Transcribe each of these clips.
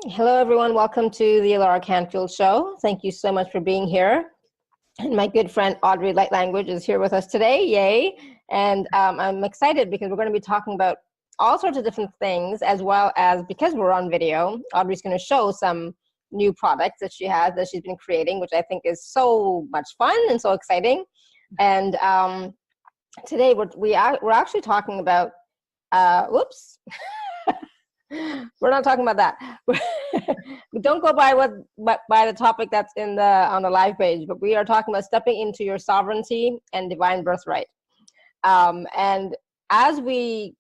Hello, everyone. Welcome to the Laura Canfield Show. Thank you so much for being here. And my good friend Audrey Light Language is here with us today. Yay. And I'm excited because we're going to be talking about all sorts of different things, as well as, because we're on video, Audrey's going to show some new products that she has that she's been creating, which I think is so much fun and so exciting. And today we're actually talking about, whoops. We're not talking about that. Don't go by by the topic that's on the live page, but we are talking about stepping into your sovereignty and divine birthright. And as we,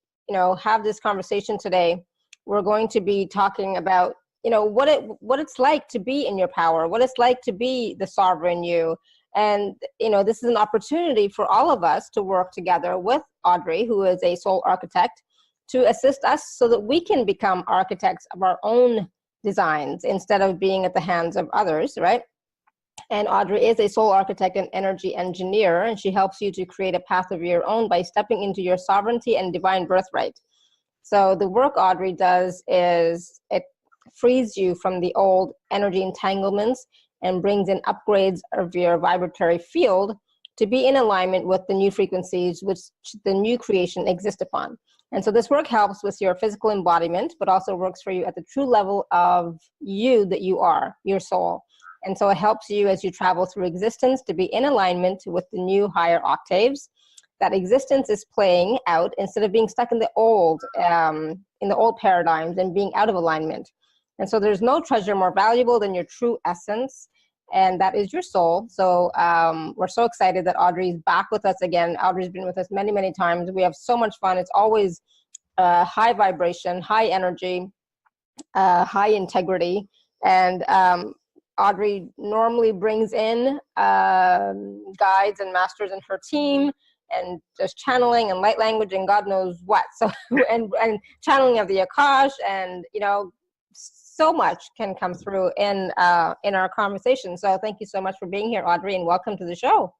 have this conversation today, we're going to be talking about, what it's like to be in your power, what it's like to be the sovereign you. And, this is an opportunity for all of us to work together with Audrey, who is a soul architect, to assist us so that we can become architects of our own designs instead of being at the hands of others, right? And Audrey is a soul architect and energy engineer, and she helps you to create a path of your own by stepping into your sovereignty and divine birthright. So the work Audrey does is it frees you from the old energy entanglements and brings in upgrades of your vibratory field to be in alignment with the new frequencies which the new creation exists upon. And so this work helps with your physical embodiment, but also works for you at the true level of you that you are, your soul. And so it helps you as you travel through existence to be in alignment with the new higher octaves that existence is playing out, instead of being stuck in the old paradigms and being out of alignment. And so there's no treasure more valuable than your true essence, and that is your soul. So we're so excited that Audrey's back with us again. Audrey's been with us many, many times. We have so much fun. It's always high vibration, high energy, high integrity. And Audrey normally brings in guides and masters in her team, and just channeling and light language and God knows what. So and channeling of the Akash, and so much can come through in our conversation. So thank you so much for being here, Audrey, and welcome to the show.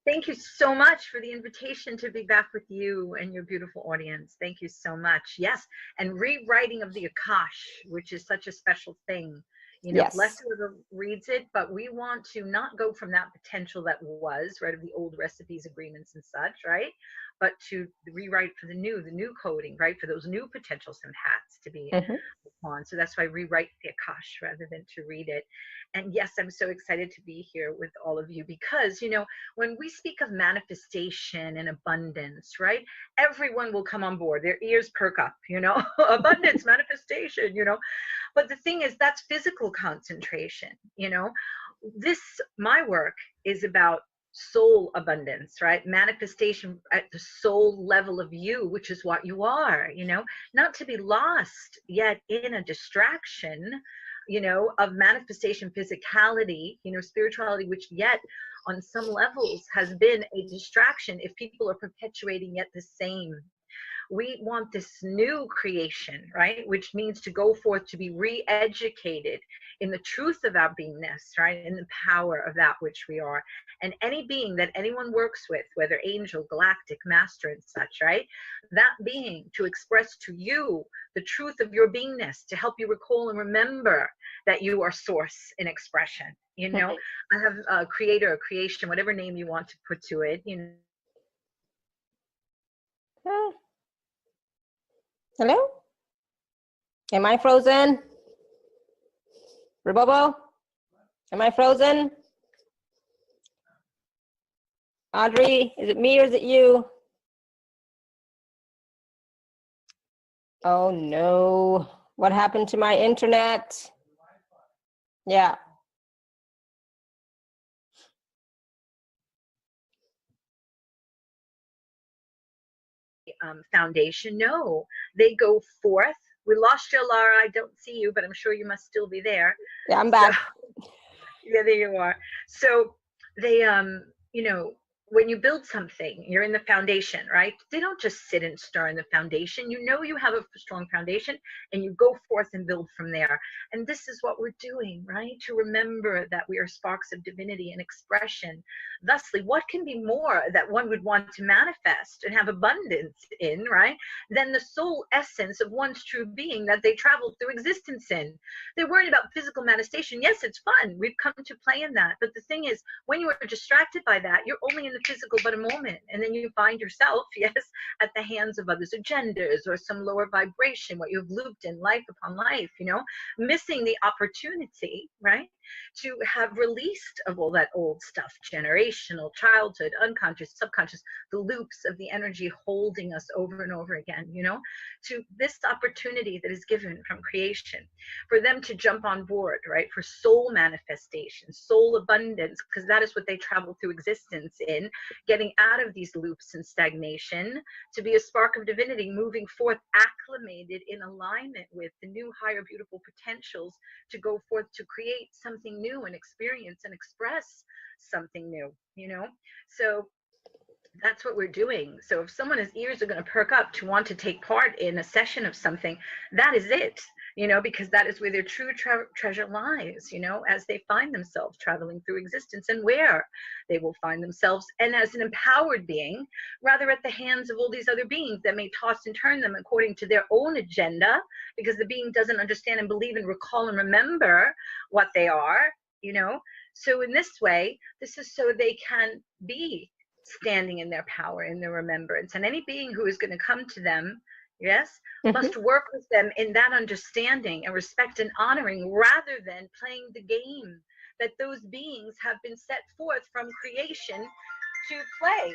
Thank you so much for the invitation to be back with you and your beautiful audience. Thank you so much. Yes, and rewriting of the Akash, which is such a special thing. Yes. Blessed whoever reads it, but we want to not go from that potential that was, right, of the old recipes, agreements, and such, right? But to rewrite for the new coding, right, for those new potentials and hats to be upon. So that's why I rewrite the Akash rather than to read it. And yes, I'm so excited to be here with all of you because, when we speak of manifestation and abundance, right, everyone will come on board. Their ears perk up, abundance, manifestation, But the thing is, that's physical concentration, my work is about soul abundance, right? Manifestation at the soul level of you, which is what you are, not to be lost yet in a distraction, of manifestation, physicality, spirituality, which yet on some levels has been a distraction if people are perpetuating yet the same. We want this new creation, right? Which means to go forth, to be re-educated in the truth of our beingness, right? In the power of that which we are. And any being that anyone works with, whether angel, galactic, master, and such, right? That being to express to you the truth of your beingness, to help you recall and remember that you are source in expression. I have a creator, a creation, whatever name you want to put to it, Hello? Am I frozen? Robobo? Am I frozen? Audrey, is it me or is it you? Oh no. What happened to my internet? Yeah. Foundation. No, they go forth. We lost you, Laura. I don't see you, but I'm sure you must still be there. Yeah, I'm back. Yeah, there you are. So they, when you build something, you're in the foundation, right? They don't just sit and stir in the foundation. You know you have a strong foundation, and you go forth and build from there. And this is what we're doing, right? To remember that we are sparks of divinity and expression. Thusly, what can be more that one would want to manifest and have abundance in, right? Than the soul essence of one's true being that they traveled through existence in. They're worried about physical manifestation. Yes, it's fun. We've come to play in that. But the thing is, when you are distracted by that, you're only in the physical but a moment, and then you find yourself, yes, at the hands of others' agendas or some lower vibration, what you've looped in life upon life, missing the opportunity, right, to have released of all that old stuff, generational, childhood, unconscious, subconscious, the loops of the energy holding us over and over again, to this opportunity that is given from creation for them to jump on board, right, for soul manifestation, soul abundance, because that is what they travel through existence in, getting out of these loops and stagnation, to be a spark of divinity, moving forth, acclimated in alignment with the new, higher, beautiful potentials to go forth to create something new and experience and express something new, So that's what we're doing. So if someone's ears are going to perk up to want to take part in a session of something, that is it, because that is where their true treasure lies, as they find themselves traveling through existence, and where they will find themselves, and as an empowered being, rather at the hands of all these other beings that may toss and turn them according to their own agenda, because the being doesn't understand and believe and recall and remember what they are, So in this way, this is so they can be standing in their power, in their remembrance. And any being who is going to come to them, yes, must work with them in that understanding and respect and honoring, rather than playing the game that those beings have been set forth from creation to play.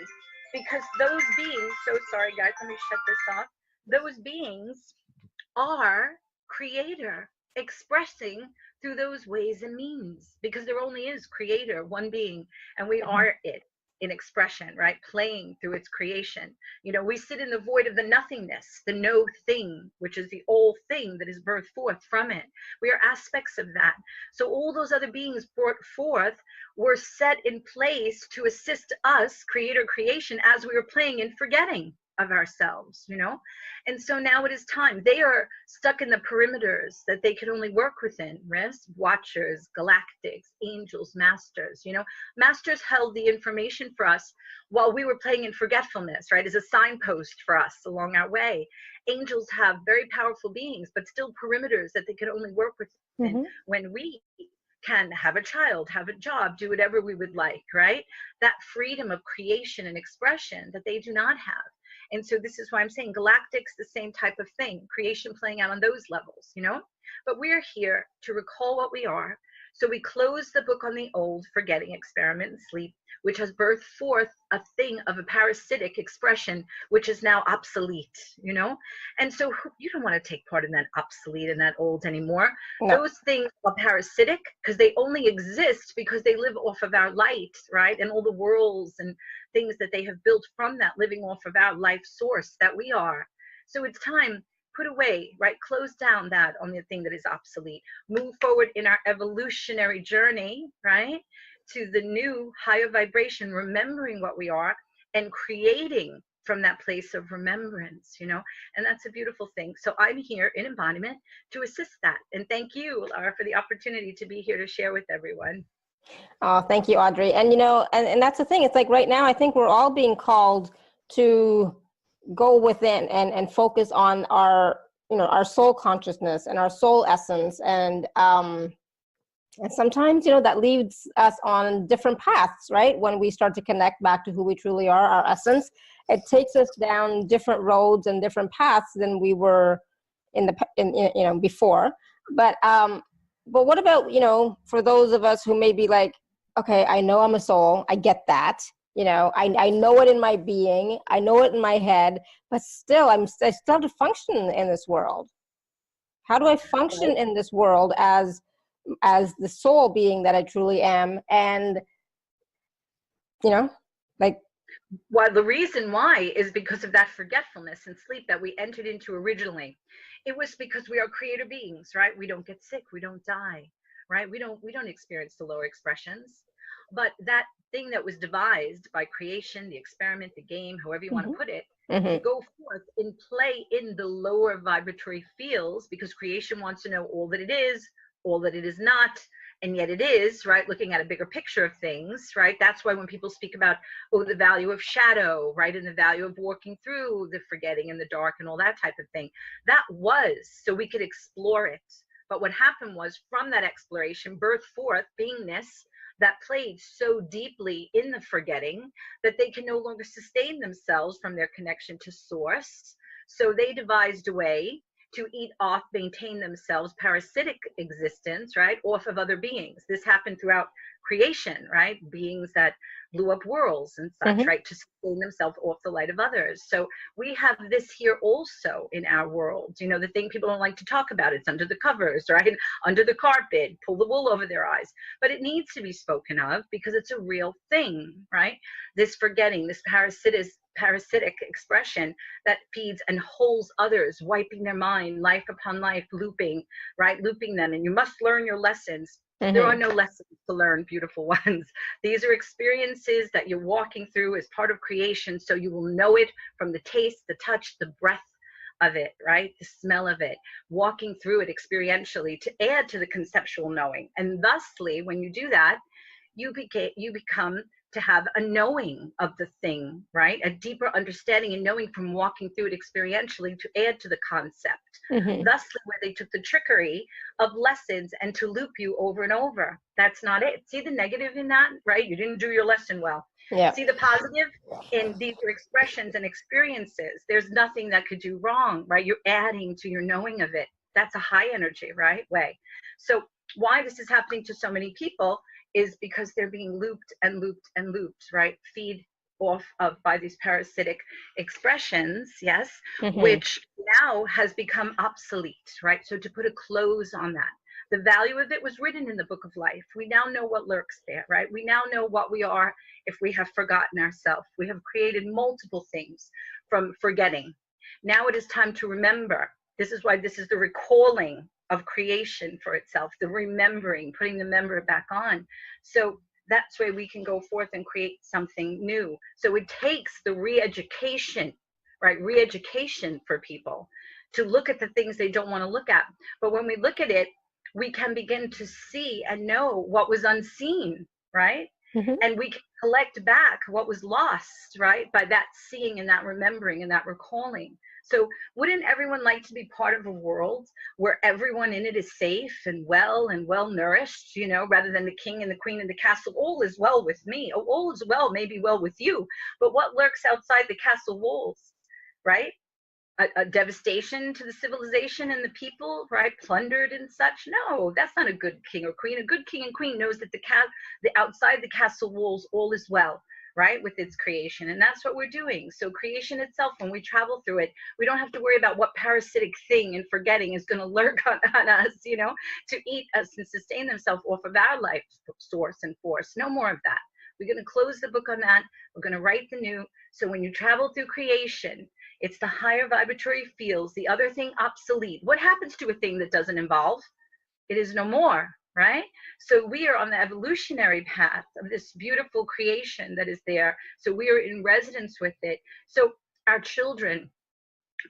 Because those beings, so sorry guys, let me shut this off. Those beings are creator, expressing through those ways and means, because there only is creator, one being, and we are it in expression, right, playing through its creation. We sit in the void of the nothingness, the no thing, which is the all thing that is birthed forth from it. We are aspects of that. So all those other beings brought forth were set in place to assist us, creator creation, as we were playing and forgetting of ourselves, And so now it is time. They are stuck in the perimeters that they could only work within. Watchers, galactics, angels, masters, Masters held the information for us while we were playing in forgetfulness, right, as a signpost for us along our way. Angels have very powerful beings, but still perimeters that they could only work within. When we can have a child, have a job, do whatever we would like, right? That freedom of creation and expression that they do not have. And so this is why I'm saying galactics, the same type of thing, creation playing out on those levels, But we're here to recall what we are. So we close the book on the old, forgetting, experiment, and sleep, which has birthed forth a thing of a parasitic expression, which is now obsolete, And so you don't want to take part in that obsolete and that old anymore. No. Those things are parasitic because they only exist because they live off of our light, right? And all the worlds and things that they have built from that, living off of our life source that we are. So it's time, put away, right? Close down that on the thing that is obsolete. Move forward in our evolutionary journey, right? To the new higher vibration, remembering what we are and creating from that place of remembrance, And that's a beautiful thing. So I'm here in embodiment to assist that. And thank you, Laura, for the opportunity to be here to share with everyone. Oh, thank you, Audrey. And, and that's the thing. It's like right now, I think we're all being called to go within and focus on our, our soul consciousness and our soul essence. And sometimes, that leads us on different paths, right? When we start to connect back to who we truly are, our essence, it takes us down different roads and different paths than we were before. But what about, for those of us who may be like, okay, I know I'm a soul. I get that. I know it in my being. I know it in my head, but still, I still have to function in this world. How do I function in this world as the soul being that I truly am? And, well, the reason why is because of that forgetfulness and sleep that we entered into originally. It was because we are creator beings, right? We don't get sick, we don't die, right? We don't experience the lower expressions. But that thing that was devised by creation, the experiment, the game, however you want to put it, to Mm-hmm. go forth and play in the lower vibratory fields, because creation wants to know all that it is, all that it is not, and yet it is, right? Looking at a bigger picture of things, right? That's why when people speak about, oh, the value of shadow, right? And the value of walking through the forgetting and the dark and all that type of thing, that was so we could explore it. But what happened was, from that exploration birthed forth beingness that played so deeply in the forgetting that they can no longer sustain themselves from their connection to source. So they devised a way to eat off, maintain themselves, parasitic existence, right, off of other beings. This happened throughout creation, right? Beings that blew up worlds and such, Mm-hmm. right, to sustain themselves off the light of others. So we have this here also in our world. You know, the thing people don't like to talk about, it's under the covers, right? Under the carpet, pull the wool over their eyes. But it needs to be spoken of because it's a real thing, right? This forgetting, this parasitic expression that feeds and holds others, wiping their mind, life upon life, looping, right? Looping them. And you must learn your lessons. There are Mm-hmm. no lessons to learn, beautiful ones. These are experiences that you're walking through as part of creation. So you will know it from the taste, the touch, the breath of it, right? The smell of it, walking through it experientially to add to the conceptual knowing. And thusly, when you do that, you become to have a knowing of the thing, right? A deeper understanding and knowing from walking through it experientially to add to the concept. Mm-hmm. Thusly, where they took the trickery of lessons and to loop you over and over. That's not it. See the negative in that, right? You didn't do your lesson well. Yeah. See the positive in these are expressions and experiences. There's nothing that could do wrong, right? You're adding to your knowing of it. That's a high energy, right? Way. So why this is happening to so many people is because they're being looped and looped and looped, right? Feed off of by these parasitic expressions, yes, Mm-hmm. which now has become obsolete, right? So to put a close on that, the value of it was written in the book of life. We now know what lurks there, right? We now know what we are if we have forgotten ourselves. We have created multiple things from forgetting. Now it is time to remember. This is why this is the recalling of creation for itself, the remembering, putting the member back on. So that's where we can go forth and create something new. So it takes the re-education, right? Re-education for people to look at the things they don't want to look at. But when we look at it, we can begin to see and know what was unseen, right? Mm-hmm. And we can collect back what was lost, right? By that seeing and that remembering and that recalling. So wouldn't everyone like to be part of a world where everyone in it is safe and well nourished, you know, rather than the king and the queen in the castle? All is well with me. Oh, all is well, maybe well with you. But what lurks outside the castle walls, right? A devastation to the civilization and the people, right? Plundered and such. No, that's not a good king or queen. A good king and queen knows that the outside the castle walls, all is well, right, with its creation. And that's what we're doing. So creation itself, when we travel through it, we don't have to worry about what parasitic thing and forgetting is going to lurk on us, you know, to eat us and sustain themselves off of our life source and force. No more of that. We're going to close the book on that. We're going to write the new. So when you travel through creation, it's the higher vibratory fields, the other thing obsolete. What happens to a thing that doesn't evolve? It is no more, right? So we are on the evolutionary path of this beautiful creation that is there. So we are in resonance with it. So our children,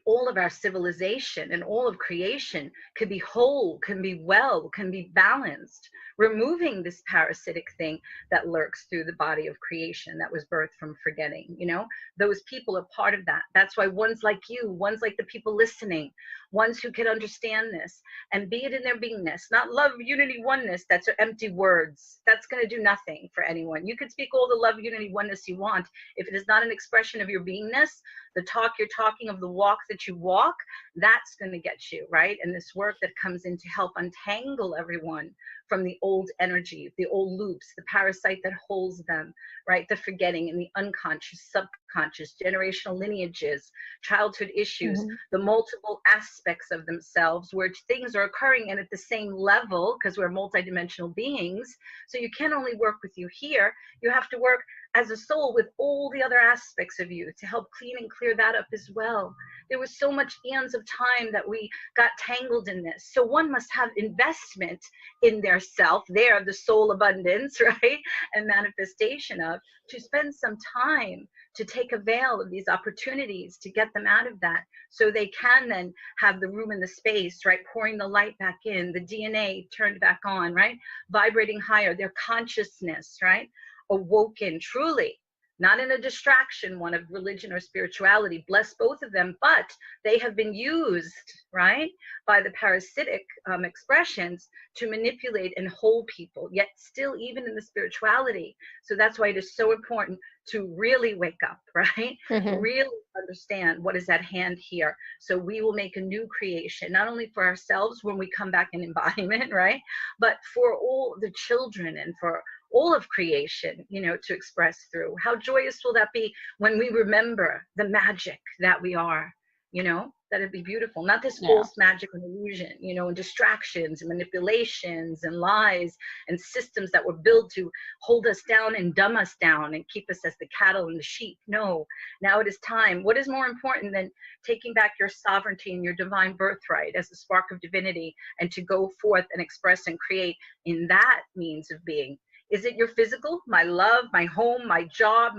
all of our civilization and all of creation can be whole, can be well, can be balanced, removing this parasitic thing that lurks through the body of creation that was birthed from forgetting. You know, those people are part of that. That's why ones like you, ones like the people listening, ones who can understand this and be it in their beingness, not love, unity, oneness. That's empty words. That's going to do nothing for anyone. You can speak all the love, unity, oneness you want. If it is not an expression of your beingness, the talk you're talking of, the walk that you walk, that's going to get you, right? And this work that comes in to help untangle everyone from the old energy, the old loops, the parasite that holds them, right? The forgetting and the unconscious, subconscious, generational lineages, childhood issues, Mm-hmm. the multiple aspects of themselves where things are occurring and at the same level, because we're multidimensional beings. So you can't only work with you here, you have to work as a soul with all the other aspects of you to help clean and clear that up as well. There was so much eons of time that we got tangled in this. So one must have investment in their self, there, the soul abundance, right? And manifestation of, to spend some time to take avail of these opportunities to get them out of that, so they can then have the room and the space, right? Pouring the light back in, the DNA turned back on, right? Vibrating higher, their consciousness, right? Awoken truly, not in a distraction one of religion or spirituality. Bless both of them, but they have been used, right, by the parasitic expressions to manipulate and hold people, yet still even in the spirituality. So that's why it is so important to really wake up, right? Mm-hmm. Really understand what is at hand here. So we will make a new creation, not only for ourselves when we come back in embodiment, right, but for all the children and for all of creation, you know, to express through. How joyous will that be when we remember the magic that we are, you know? That'd be beautiful. Not this false magic and illusion, you know, and distractions and manipulations and lies and systems that were built to hold us down and dumb us down and keep us as the cattle and the sheep. No, now it is time. What is more important than taking back your sovereignty and your divine birthright as the spark of divinity, and to go forth and express and create in that means of being? Is it your physical, my love, my home, my job,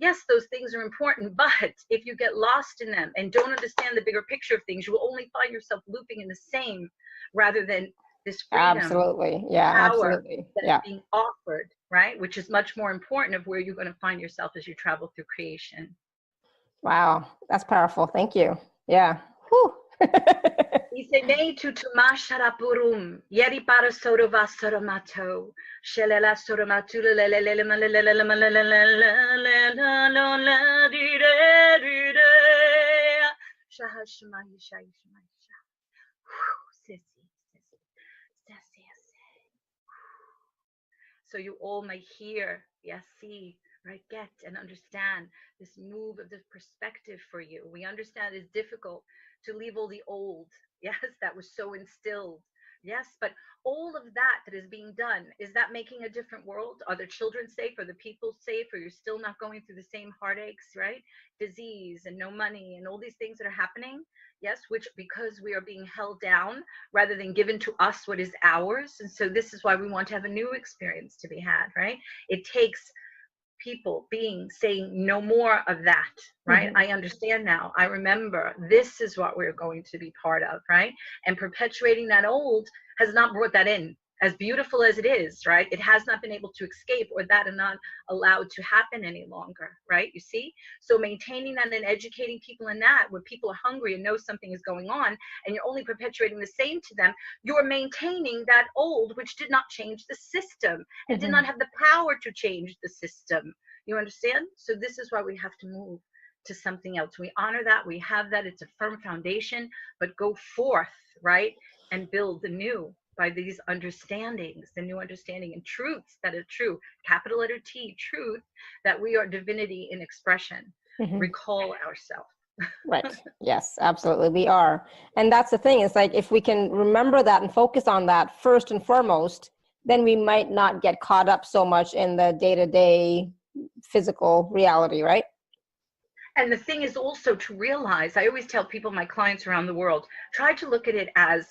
yes, those things are important, but if you get lost in them and don't understand the bigger picture of things, you will only find yourself looping in the same, rather than this freedom, Absolutely. Yeah, power absolutely. that is Yeah. being offered, right? Which is much more important of where you're going to find yourself as you travel through creation. Wow, that's powerful. Thank you. Yeah. Whew. Dice me tu tumasharapurum, yeri para sorova soromato, shelela soromatu so you all may hear, yes, see, right, get and understand this move of the perspective for you. We understand it's difficult to leave all the old, yes, that was so instilled. Yes, but all of that that is being done, is that making a different world? Are the children safe? Are the people safe? Are you still not going through the same heartaches, right? Disease and no money and all these things that are happening. Yes, which because we are being held down rather than given to us what is ours. And so this is why we want to have a new experience to be had, right? It takes people being saying no more of that, right? I understand now. I remember this is what we're going to be part of, right? And perpetuating that old has not brought that in. As beautiful as it is, right? It has not been able to escape, or that are not allowed to happen any longer, right? You see? So maintaining that and educating people in that, where people are hungry and know something is going on, and you're only perpetuating the same to them, you're maintaining that old, which did not change the system and did not have the power to change the system. You understand? So this is why we have to move to something else. We honor that, we have that, it's a firm foundation, but go forth, right? And build the new by these understandings, the new understanding and truths that are true, capital letter T, truth, that we are divinity in expression. Recall ourselves. Right. Yes, absolutely. We are. And that's the thing. It's like, if we can remember that and focus on that first and foremost, then we might not get caught up so much in the day-to-day physical reality, right? And the thing is also to realize, I always tell people, my clients around the world, try to look at it as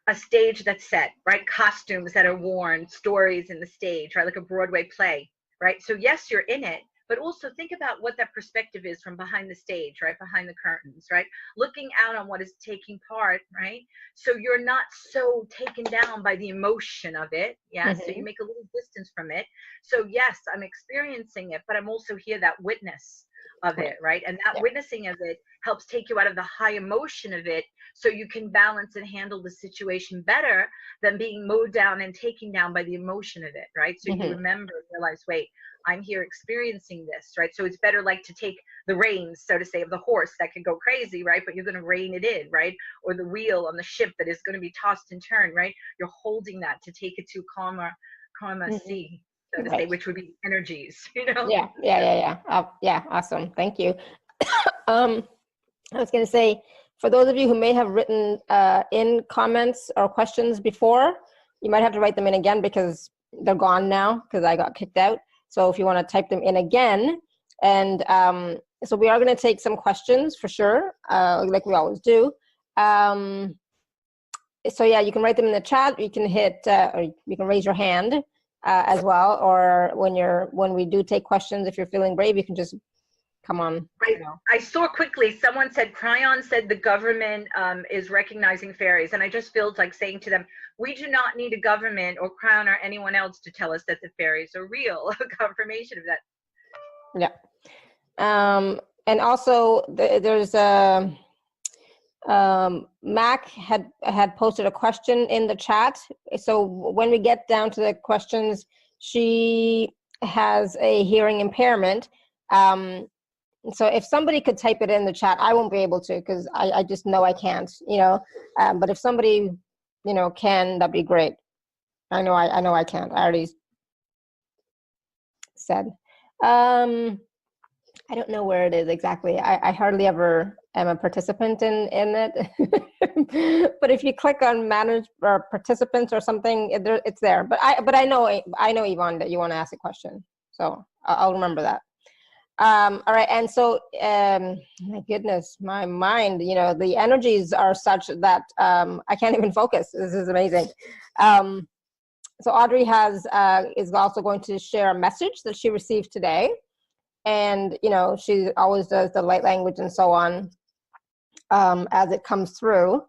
a stage that's set, right? Costumes that are worn, stories in the stage, right? Like a Broadway play, right? So yes, you're in it, but also think about what that perspective is from behind the stage, right? Behind the curtains, right? Looking out on what is taking part, right? So you're not so taken down by the emotion of it. Yeah. So you make a little distance from it. So yes, I'm experiencing it, but I'm also here, that witness of it, right? And that witnessing of it helps take you out of the high emotion of it, so you can balance and handle the situation better than being mowed down and taken down by the emotion of it, right? So you remember, realize, wait, I'm here experiencing this, right? So it's better like to take the reins, so to say, of the horse that can go crazy, right? But you're going to rein it in, right? Or the wheel on the ship that is going to be tossed and turned, right? You're holding that to take it to calmer sea. so to say, Right. which would be energies, you know? Yeah. Awesome. Thank you. I was going to say, for those of you who may have written in comments or questions before, you might have to write them in again because they're gone now because I got kicked out. So if you want to type them in again, and so we are going to take some questions for sure, like we always do. So yeah, you can write them in the chat. You can hit, or you can raise your hand as well. Or when we do take questions, if you're feeling brave, you can just come on. Right. I saw quickly, someone said, Cryon said the government is recognizing fairies. And I just feel like saying to them, we do not need a government or Cryon or anyone else to tell us that the fairies are real. A confirmation of that. Yeah. And also there's Mac had posted a question in the chat. So when we get down to the questions, she has a hearing impairment. So if somebody could type it in the chat, I won't be able to because I just know I can't, but if somebody, can, that'd be great. I know I can't. I already said. I don't know where it is exactly. I hardly ever am a participant in it. But if you click on manage or participants or something, it's there. But I know Yvonne that you want to ask a question, so I'll remember that. All right, and so my goodness, my mind, the energies are such that I can't even focus. This is amazing. So Audrey is also going to share a message that she received today. And, she always does the light language and so on as it comes through.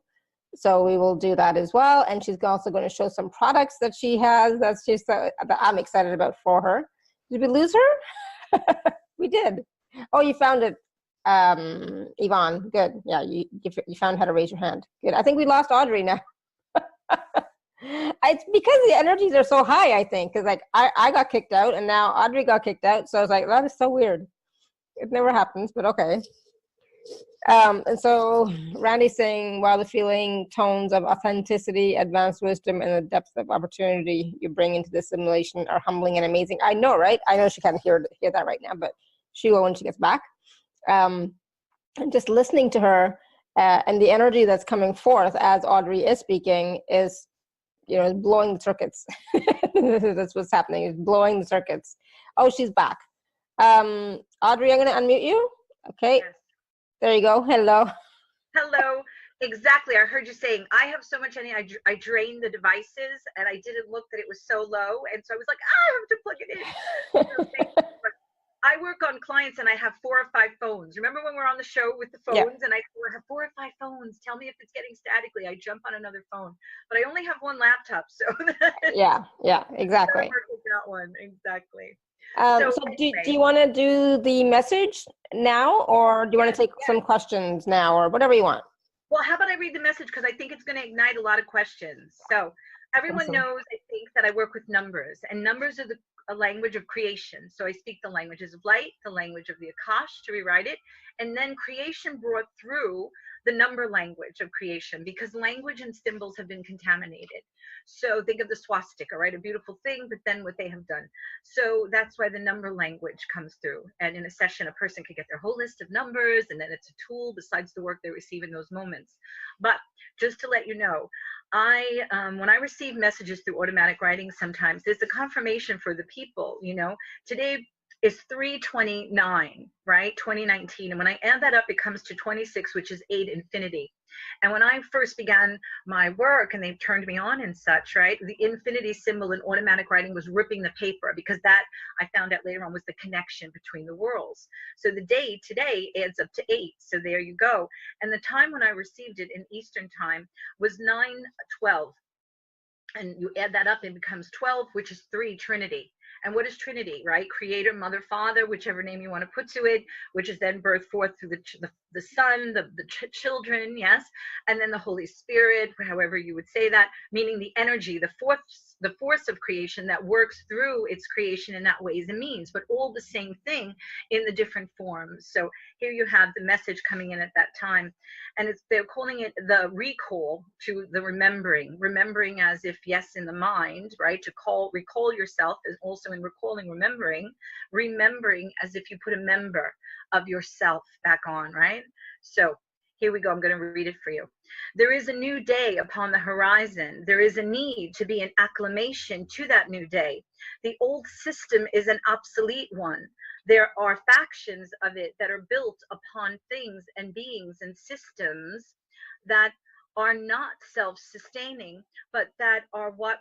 So we will do that as well. And she's also going to show some products that she has that I'm excited about for her. Did we lose her? We did. Oh, you found it, Yvonne. Good. Yeah, you found how to raise your hand. Good. I think we lost Audrey now. It's because the energies are so high, I think, because like I got kicked out and now Audrey got kicked out. So I was like, that is so weird. It never happens, but okay. And so Randy's saying, while the feeling tones of authenticity, advanced wisdom, and the depth of opportunity you bring into this simulation are humbling and amazing. I know, right? I know she can't hear that right now, but she will when she gets back. And just listening to her and the energy that's coming forth as Audrey is speaking is, blowing the circuits. That's what's happening. It's blowing the circuits. Oh, she's back. Audrey, I'm going to unmute you. Okay. Yes. There you go. Hello. Hello. Exactly. I heard you saying, I have so much energy. I drained the devices and I didn't look that it was so low. And so I was like, I have to plug it in. I work on clients and I have 4 or 5 phones. Remember when we're on the show with the phones? Yeah. And I have 4 or 5 phones. Tell me if it's getting statically. I jump on another phone, but I only have 1 laptop. So yeah, exactly. I work with that one. Exactly. So anyway, do you want to do the message now, or do you want to take some questions now, or whatever you want? Well, how about I read the message, because I think it's going to ignite a lot of questions. So everyone knows, I think, that I work with numbers, and numbers are a language of creation. So I speak the languages of light, the language of the Akash to rewrite it, and then creation brought through the number language of creation, because language and symbols have been contaminated. So think of the swastika, right? A beautiful thing, but then what they have done. So that's why the number language comes through. And in a session, a person could get their whole list of numbers, and then it's a tool besides the work they receive in those moments. But just to let you know, when I receive messages through automatic writing, sometimes there's a confirmation for the people, today is 3/29, right? 2019. And when I add that up, it comes to 26, which is 8 infinity. And when I first began my work and they turned me on and such, right, the infinity symbol in automatic writing was ripping the paper, because that, I found out later on, was the connection between the worlds. So the day today adds up to 8. So there you go. And the time when I received it in Eastern time was 9/12. And you add that up, it becomes 12, which is 3, Trinity. And what is Trinity, right? Creator, Mother, Father, whichever name you want to put to it, which is then birthed forth through the the Son, the children, yes, and then the Holy Spirit, however you would say that, meaning the energy, the force of creation that works through its creation in that ways and means, but all the same thing in the different forms. So here you have the message coming in at that time, and they're calling it the recall to the remembering as if, yes, in the mind, right, to recall yourself, is also in recalling, remembering as if you put a member of yourself back on, right? So here we go. I'm going to read it for you. There is a new day upon the horizon. There is a need to be an acclamation to that new day. The old system is an obsolete one. There are factions of it that are built upon things and beings and systems that are not self-sustaining, but that are what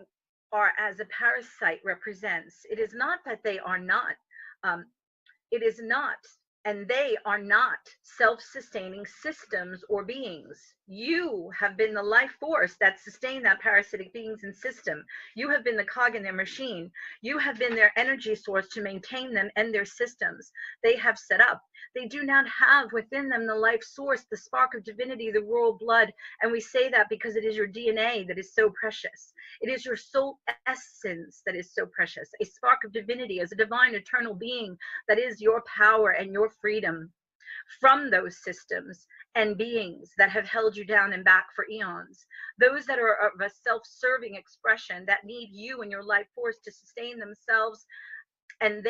are as a parasite represents. It is not that they are not. It is not, and they are not self-sustaining systems or beings. You have been the life force that sustained that parasitic beings and system. You have been the cog in their machine. You have been their energy source to maintain them and their systems they have set up. They do not have within them the life source, the spark of divinity, the royal blood. And we say that because it is your DNA that is so precious. It is your soul essence that is so precious. A spark of divinity as a divine eternal being that is your power and your freedom from those systems and beings that have held you down and back for eons. Those that are of a self-serving expression that need you and your life force to sustain themselves, and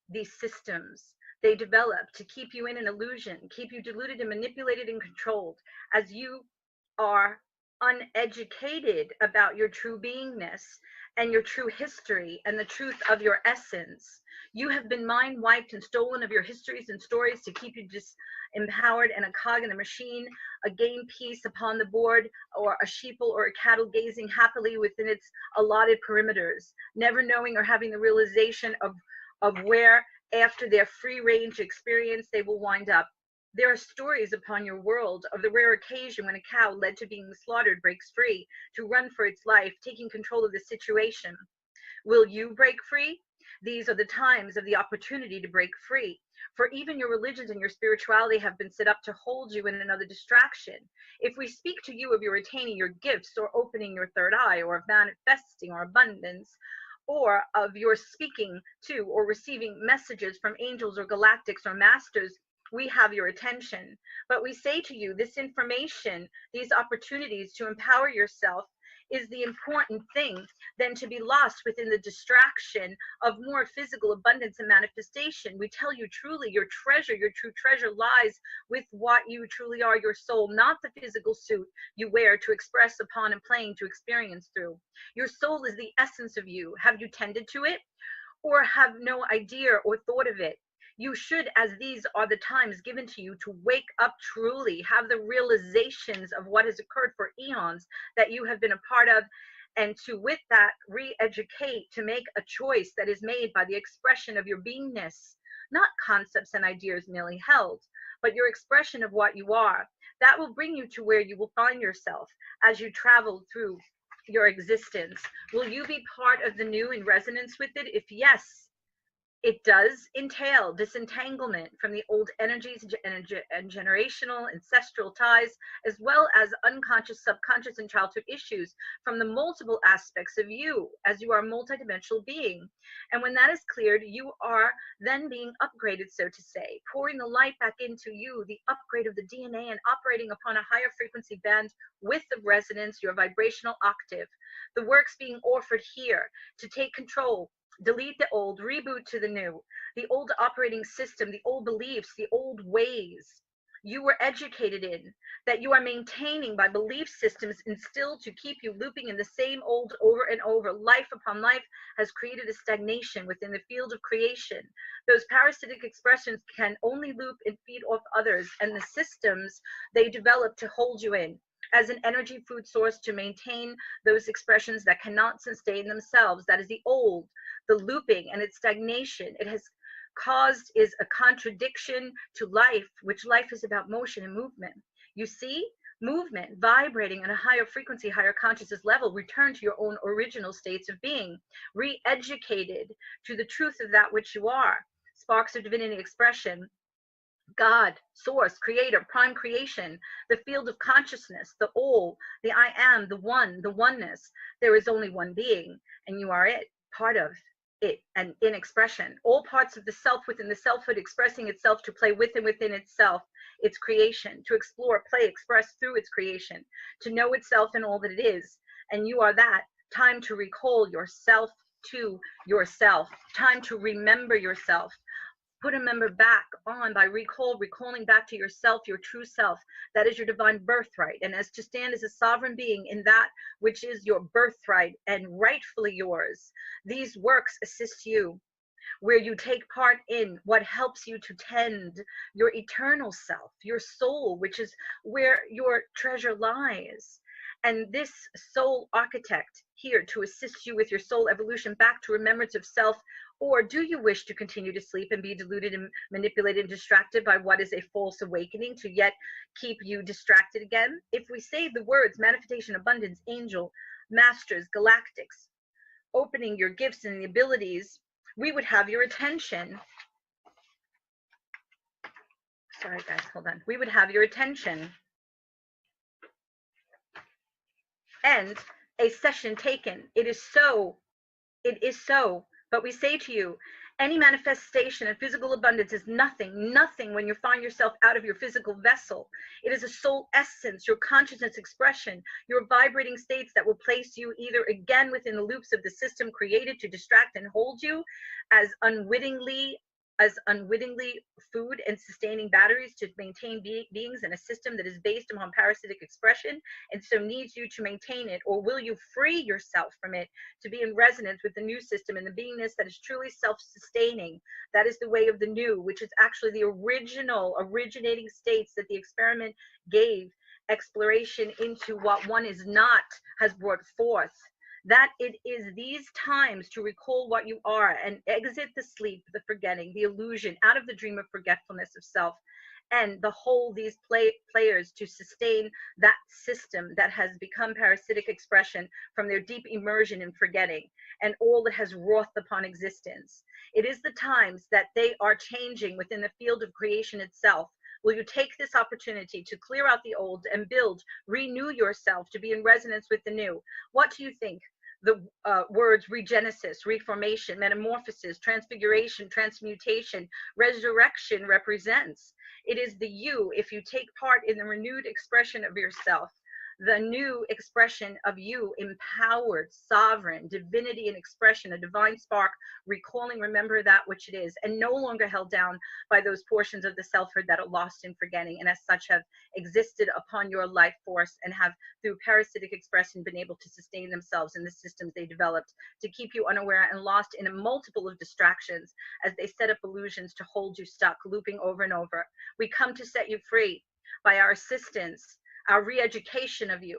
these systems they develop to keep you in an illusion, keep you deluded and manipulated and controlled as you are uneducated about your true beingness and your true history and the truth of your essence. You have been mind wiped and stolen of your histories and stories to keep you disempowered and a cog in the machine, a game piece upon the board, or a sheeple or a cattle gazing happily within its allotted perimeters, never knowing or having the realization of where after their free range experience they will wind up. There are stories upon your world of the rare occasion when a cow led to being slaughtered breaks free to run for its life, taking control of the situation. Will you break free? These are the times of the opportunity to break free. For even your religions and your spirituality have been set up to hold you in another distraction. If we speak to you of your attaining your gifts or opening your third eye or of manifesting or abundance, or of your speaking to or receiving messages from angels or galactics or masters, we have your attention. But we say to you, this information, these opportunities to empower yourself is the important thing than to be lost within the distraction of more physical abundance and manifestation. We tell you truly, your true treasure lies with what you truly are, your soul, not the physical suit you wear to express upon and playing to experience through. Your soul is the essence of you. Have you tended to it or have no idea or thought of it? You should, as these are the times given to you to wake up truly, have the realizations of what has occurred for eons that you have been a part of, and to, with that, re-educate to make a choice that is made by the expression of your beingness, not concepts and ideas merely held, but your expression of what you are. That will bring you to where you will find yourself as you travel through your existence. Will you be part of the new in resonance with it? If yes, it does entail disentanglement from the old energies and generational ancestral ties, as well as unconscious, subconscious, and childhood issues from the multiple aspects of you as you are a multidimensional being. And when that is cleared, you are then being upgraded, so to say, pouring the light back into you, the upgrade of the DNA, and operating upon a higher frequency band with the resonance, your vibrational octave. The work's being offered here to take control, delete the old, reboot to the new, the old operating system, the old beliefs, the old ways you were educated in, that you are maintaining by belief systems instilled to keep you looping in the same old over and over. Life upon life has created a stagnation within the field of creation. Those parasitic expressions can only loop and feed off others and the systems they develop to hold you in as an energy food source to maintain those expressions that cannot sustain themselves. That is the old, the looping and its stagnation. It has caused is a contradiction to life, which life is about motion and movement. You see, movement, vibrating at a higher frequency, higher consciousness level, return to your own original states of being, re-educated to the truth of that which you are. Sparks of divinity expression God, source, creator, prime creation, the field of consciousness, the all, the I am, the one, the oneness. There is only one being, and you are it, part of it, and in expression. All parts of the self within the selfhood expressing itself to play with and within itself, its creation, to explore, play, express through its creation, to know itself and all that it is. And you are that. Time to recall yourself to yourself. Time to remember yourself. Put a member back on by recalling back to yourself, your true self. That is your divine birthright. And as to stand as a sovereign being in that which is your birthright and rightfully yours, these works assist you where you take part in what helps you to tend your eternal self, your soul, which is where your treasure lies. And this soul architect here to assist you with your soul evolution back to remembrance of self. Or do you wish to continue to sleep and be deluded and manipulated and distracted by what is a false awakening to yet keep you distracted again? If we say the words manifestation, abundance, angel, masters, galactics, opening your gifts and the abilities, we would have your attention. Sorry guys, hold on. We would have your attention. And a session taken. It is so. It is so. But we say to you, any manifestation of physical abundance is nothing when you find yourself out of your physical vessel. It is a soul essence, your consciousness expression, your vibrating states that will place you either again within the loops of the system created to distract and hold you as unwittingly food and sustaining batteries to maintain beings in a system that is based upon parasitic expression and so needs you to maintain it? Or will you free yourself from it to be in resonance with the new system and the beingness that is truly self-sustaining? That is the way of the new, which is actually the originating states that the experiment gave exploration into what one is not has brought forth. That it is these times to recall what you are and exit the sleep, the forgetting, the illusion, out of the dream of forgetfulness of self, and the whole these players to sustain that system that has become parasitic expression from their deep immersion in forgetting and all that has wrought upon existence. It is the times that they are changing within the field of creation itself. Will you take this opportunity to clear out the old and build, renew yourself to be in resonance with the new? What do you think the words regenesis, reformation, metamorphosis, transfiguration, transmutation, resurrection represents? It is the you, if you take part in the renewed expression of yourself, the new expression of you, empowered, sovereign, divinity and expression, a divine spark, recalling, remember that which it is, and no longer held down by those portions of the selfhood that are lost in forgetting, and as such have existed upon your life force and have, through parasitic expression, been able to sustain themselves in the systems they developed to keep you unaware and lost in a multiple of distractions as they set up illusions to hold you stuck, looping over and over. We come to set you free by our assistance, our re-education of you.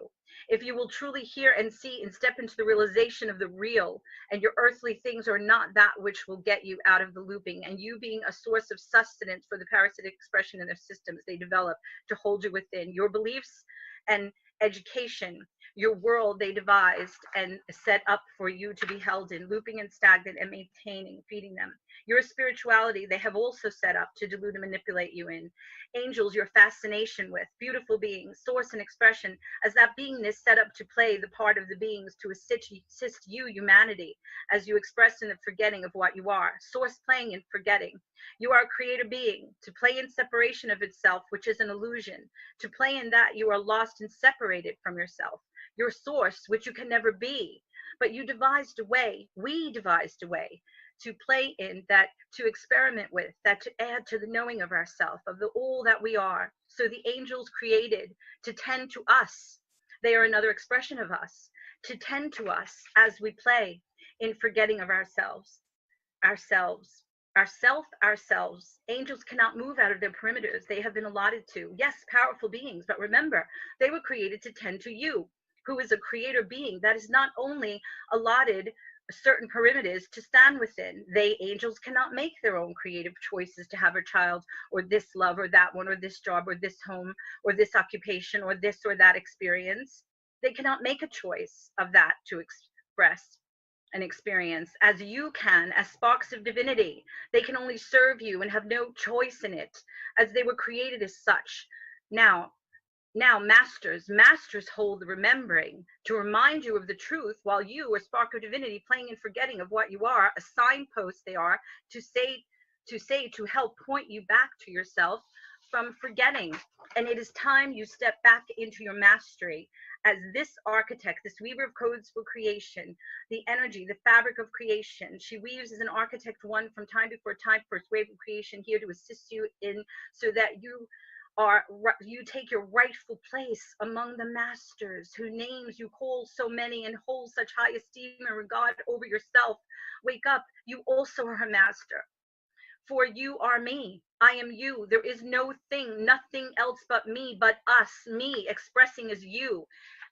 If you will truly hear and see and step into the realization of the real, and your earthly things are not that which will get you out of the looping, and you being a source of sustenance for the parasitic expression in their systems they develop to hold you within, your beliefs and education, your world they devised and set up for you to be held in, looping and stagnant and maintaining, feeding them. Your spirituality they have also set up to delude and manipulate you in. Angels, your fascination with, beautiful beings, source and expression, as that beingness set up to play the part of the beings to assist you, humanity, as you express in the forgetting of what you are. Source playing in forgetting. You are a creator being, to play in separation of itself, which is an illusion. To play in that, you are lost and separated from yourself. Your source, which you can never be. But you devised a way, we devised a way to play in, that to experiment with, that to add to the knowing of ourself, of the all that we are. So the angels created to tend to us. They are another expression of us, to tend to us as we play in forgetting of ourselves. Ourselves. Angels cannot move out of their perimeters they have been allotted to. Yes, powerful beings, but remember, they were created to tend to you, who is a creator being that is not only allotted certain perimeters to stand within. They, angels, cannot make their own creative choices to have a child, or this love, or that one, or this job, or this home, or this occupation, or this or that experience. They cannot make a choice of that to express. an experience as you can, as sparks of divinity. They can only serve you and have no choice in it, as they were created as such. Now, masters hold the remembering to remind you of the truth, while you, a spark of divinity, playing and forgetting of what you are, a signpost they are to help point you back to yourself from forgetting. And it is time you step back into your mastery as this architect, this weaver of codes for creation, the energy, the fabric of creation. She weaves as an architect one from time before time, first wave of creation, here to assist you in, so that you take your rightful place among the masters, whose names you call so many and hold such high esteem and regard over yourself. Wake up, you also are a master. For you are me, I am you. There is no thing, nothing else but me, but us, me expressing as you,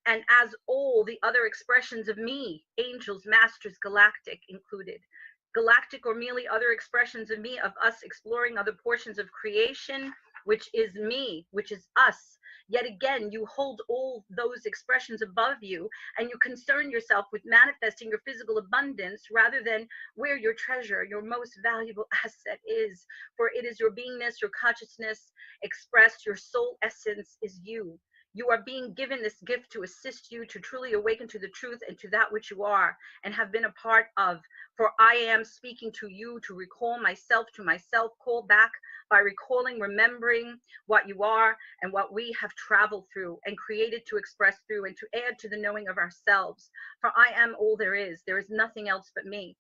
and as all the other expressions of me, angels, masters, galactic included. Galactic or merely other expressions of me, of us exploring other portions of creation, which is me, which is us. Yet again, you hold all those expressions above you, and you concern yourself with manifesting your physical abundance rather than where your treasure, your most valuable asset is. For it is your beingness, your consciousness expressed, your soul essence is you. You are being given this gift to assist you to truly awaken to the truth and to that which you are and have been a part of. For I am speaking to you to recall myself to myself, call back by recalling, remembering what you are and what we have traveled through and created to express through, and to add to the knowing of ourselves. For I am all there is. There is nothing else but me,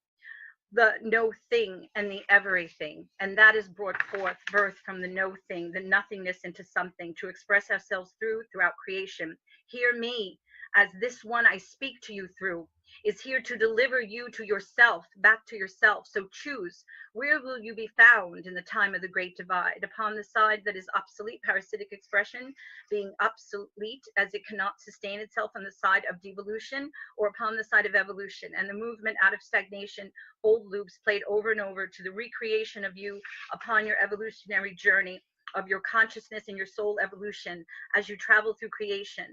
the no thing and the everything. And that is brought forth, birth from the no thing, the nothingness into something, to express ourselves throughout creation. Hear me, as this one I speak to you through is here to deliver you to yourself, back to yourself. So choose, where will you be found in the time of the great divide? Upon the side that is obsolete, parasitic expression, being obsolete as it cannot sustain itself, on the side of devolution, or upon the side of evolution and the movement out of stagnation, old loops played over and over to the recreation of you upon your evolutionary journey of your consciousness and your soul evolution as you travel through creation.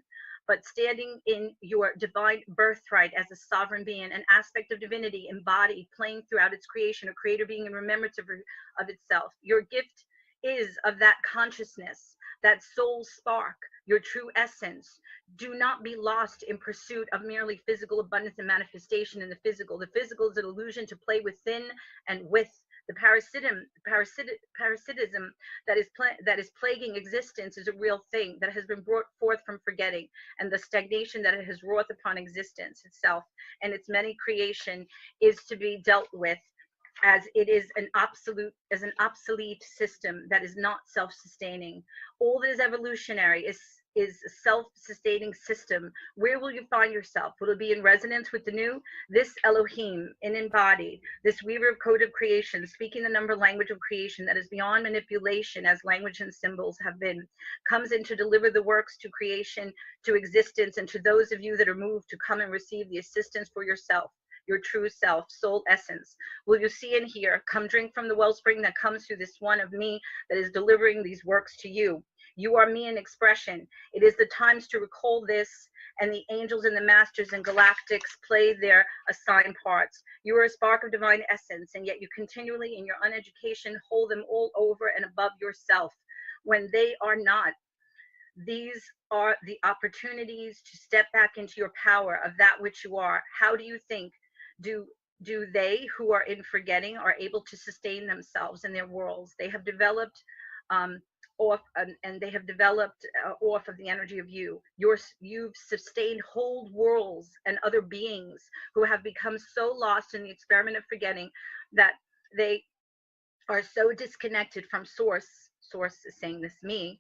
But standing in your divine birthright as a sovereign being, an aspect of divinity embodied, playing throughout its creation, a creator being in remembrance of itself. Your gift is of that consciousness, that soul spark, your true essence. Do not be lost in pursuit of merely physical abundance and manifestation in the physical. The physical is an illusion to play within and with. The parasitism that is plaguing existence is a real thing that has been brought forth from forgetting, and the stagnation that it has wrought upon existence itself and its many creation is to be dealt with, as it is an obsolete system that is not self-sustaining. All that is evolutionary is a self-sustaining system. Where will you find yourself? Will it be in resonance with the new? This Elohim, in embodied, this weaver of code of creation, speaking the number language of creation that is beyond manipulation, as language and symbols have been, comes in to deliver the works to creation, to existence, and to those of you that are moved to come and receive the assistance for yourself, your true self, soul essence. Will you see and hear? Come drink from the wellspring that comes through this one of me that is delivering these works to you. You are me in expression. It is the times to recall this, and the angels and the masters and galactics play their assigned parts. You are a spark of divine essence, and yet you continually in your uneducation hold them all over and above yourself when they are not. These are the opportunities to step back into your power of that which you are. How do you think do they who are in forgetting are able to sustain themselves in their worlds? They have developed off of the energy of you. You've sustained whole worlds and other beings who have become so lost in the experiment of forgetting that they are so disconnected from source is saying this, me,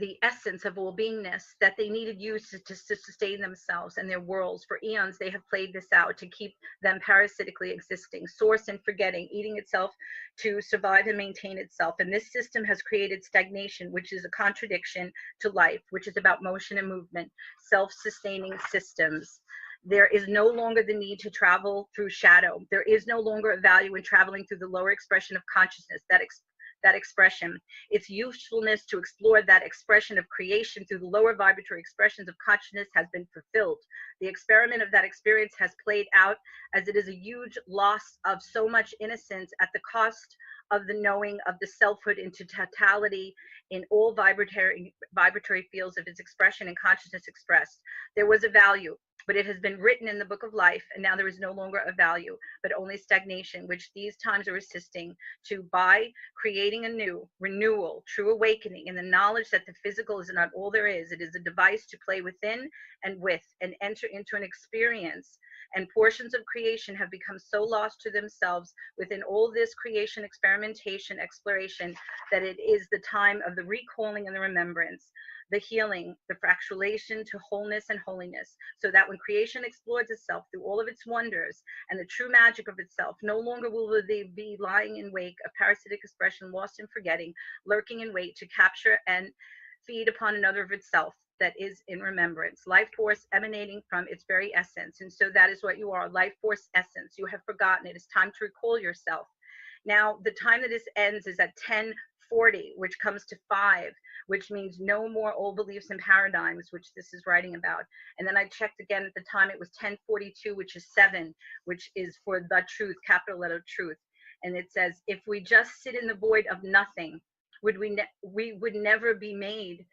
the essence of all beingness, that they needed you to sustain themselves and their worlds. For eons they have played this out to keep them parasitically existing, source and forgetting, eating itself to survive and maintain itself. And this system has created stagnation, which is a contradiction to life, which is about motion and movement, self-sustaining systems. There is no longer the need to travel through shadow. There is no longer a value in traveling through the lower expression of consciousness, that expression. Its usefulness to explore that expression of creation through the lower vibratory expressions of consciousness has been fulfilled. The experiment of that experience has played out, as it is a huge loss of so much innocence at the cost of the knowing of the selfhood into totality in all vibratory fields of its expression and consciousness expressed. There was a value, but it has been written in the book of life, and now there is no longer a value, but only stagnation, which these times are assisting to by creating a new renewal, true awakening, and the knowledge that the physical is not all there is. It is a device to play within and with and enter into an experience. And portions of creation have become so lost to themselves within all this creation, experimentation, exploration, that it is the time of the recalling and the remembrance, the healing, the fractulation to wholeness and holiness, so that when creation explores itself through all of its wonders and the true magic of itself, no longer will they be lying in wake, a parasitic expression lost in forgetting, lurking in wait to capture and feed upon another of itself that is in remembrance, life force emanating from its very essence. And so that is what you are, life force essence. You have forgotten. It is time to recall yourself. Now, the time that this ends is at 10:40, which comes to 5, which means no more old beliefs and paradigms, which this is writing about. And then I checked again at the time, it was 10:42, which is 7, which is for the truth, capital letter truth. And it says, if we just sit in the void of nothing, we would never be made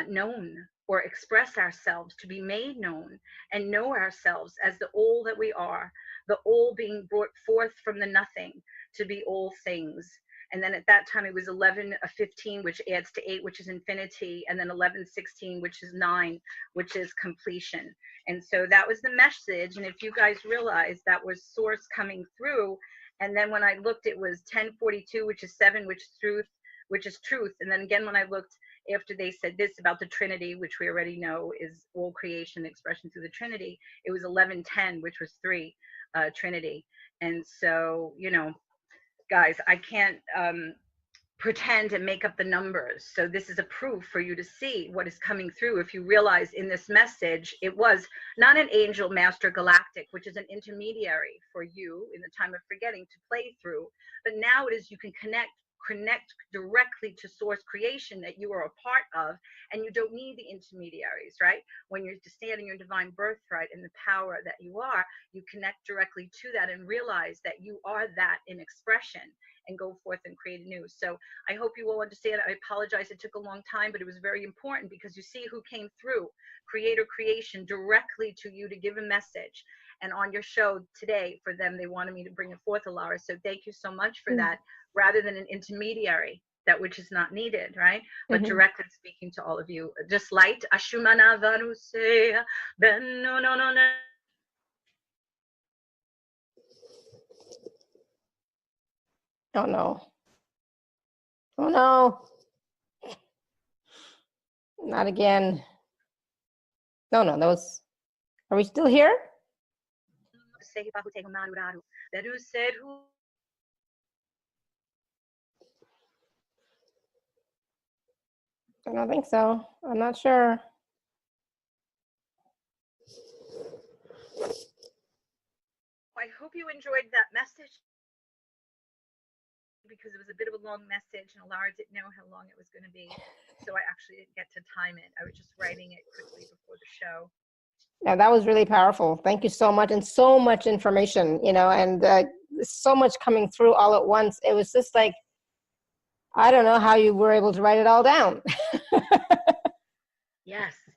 known or express ourselves to be made known and know ourselves as the all that we are, the all being brought forth from the nothing to be all things. And then at that time it was 11:15, which adds to 8, which is infinity, and then 11:16, which is 9, which is completion. And so that was the message. And if you guys realize, that was source coming through. And then when I looked, it was 10:42, which is 7, which is truth. And then again, when I looked, after they said this about the Trinity, which we already know is all creation expression through the Trinity, it was 11:10, which was 3, Trinity. And so, you know, guys, I can't pretend and make up the numbers. So this is a proof for you to see what is coming through. If you realize in this message, it was not an angel, master, galactic, which is an intermediary for you in the time of forgetting to play through. But now it is, you can connect directly to source creation that you are a part of, and you don't need the intermediaries, right? When you're to stand in your divine birthright and the power that you are, you connect directly to that and realize that you are that in expression, and go forth and create anew. So I hope you all understand. I apologize it took a long time, but it was very important, because you see who came through, creator creation, directly to you to give a message. And on your show today, for them, they wanted me to bring it forth, Alara. So thank you so much for that, rather than an intermediary, that which is not needed, right? But directly speaking to all of you. Just light. Ashumana vanusea, ben no no no no. Oh no. Oh no. Not again. No, that was, are we still here? I don't think so. I'm not sure. I hope you enjoyed that message, because it was a bit of a long message, and Alara didn't know how long it was going to be. So I actually didn't get to time it. I was just writing it quickly before the show. Yeah, that was really powerful. Thank you so much. And so much information, you know, and so much coming through all at once. It was just like, I don't know how you were able to write it all down.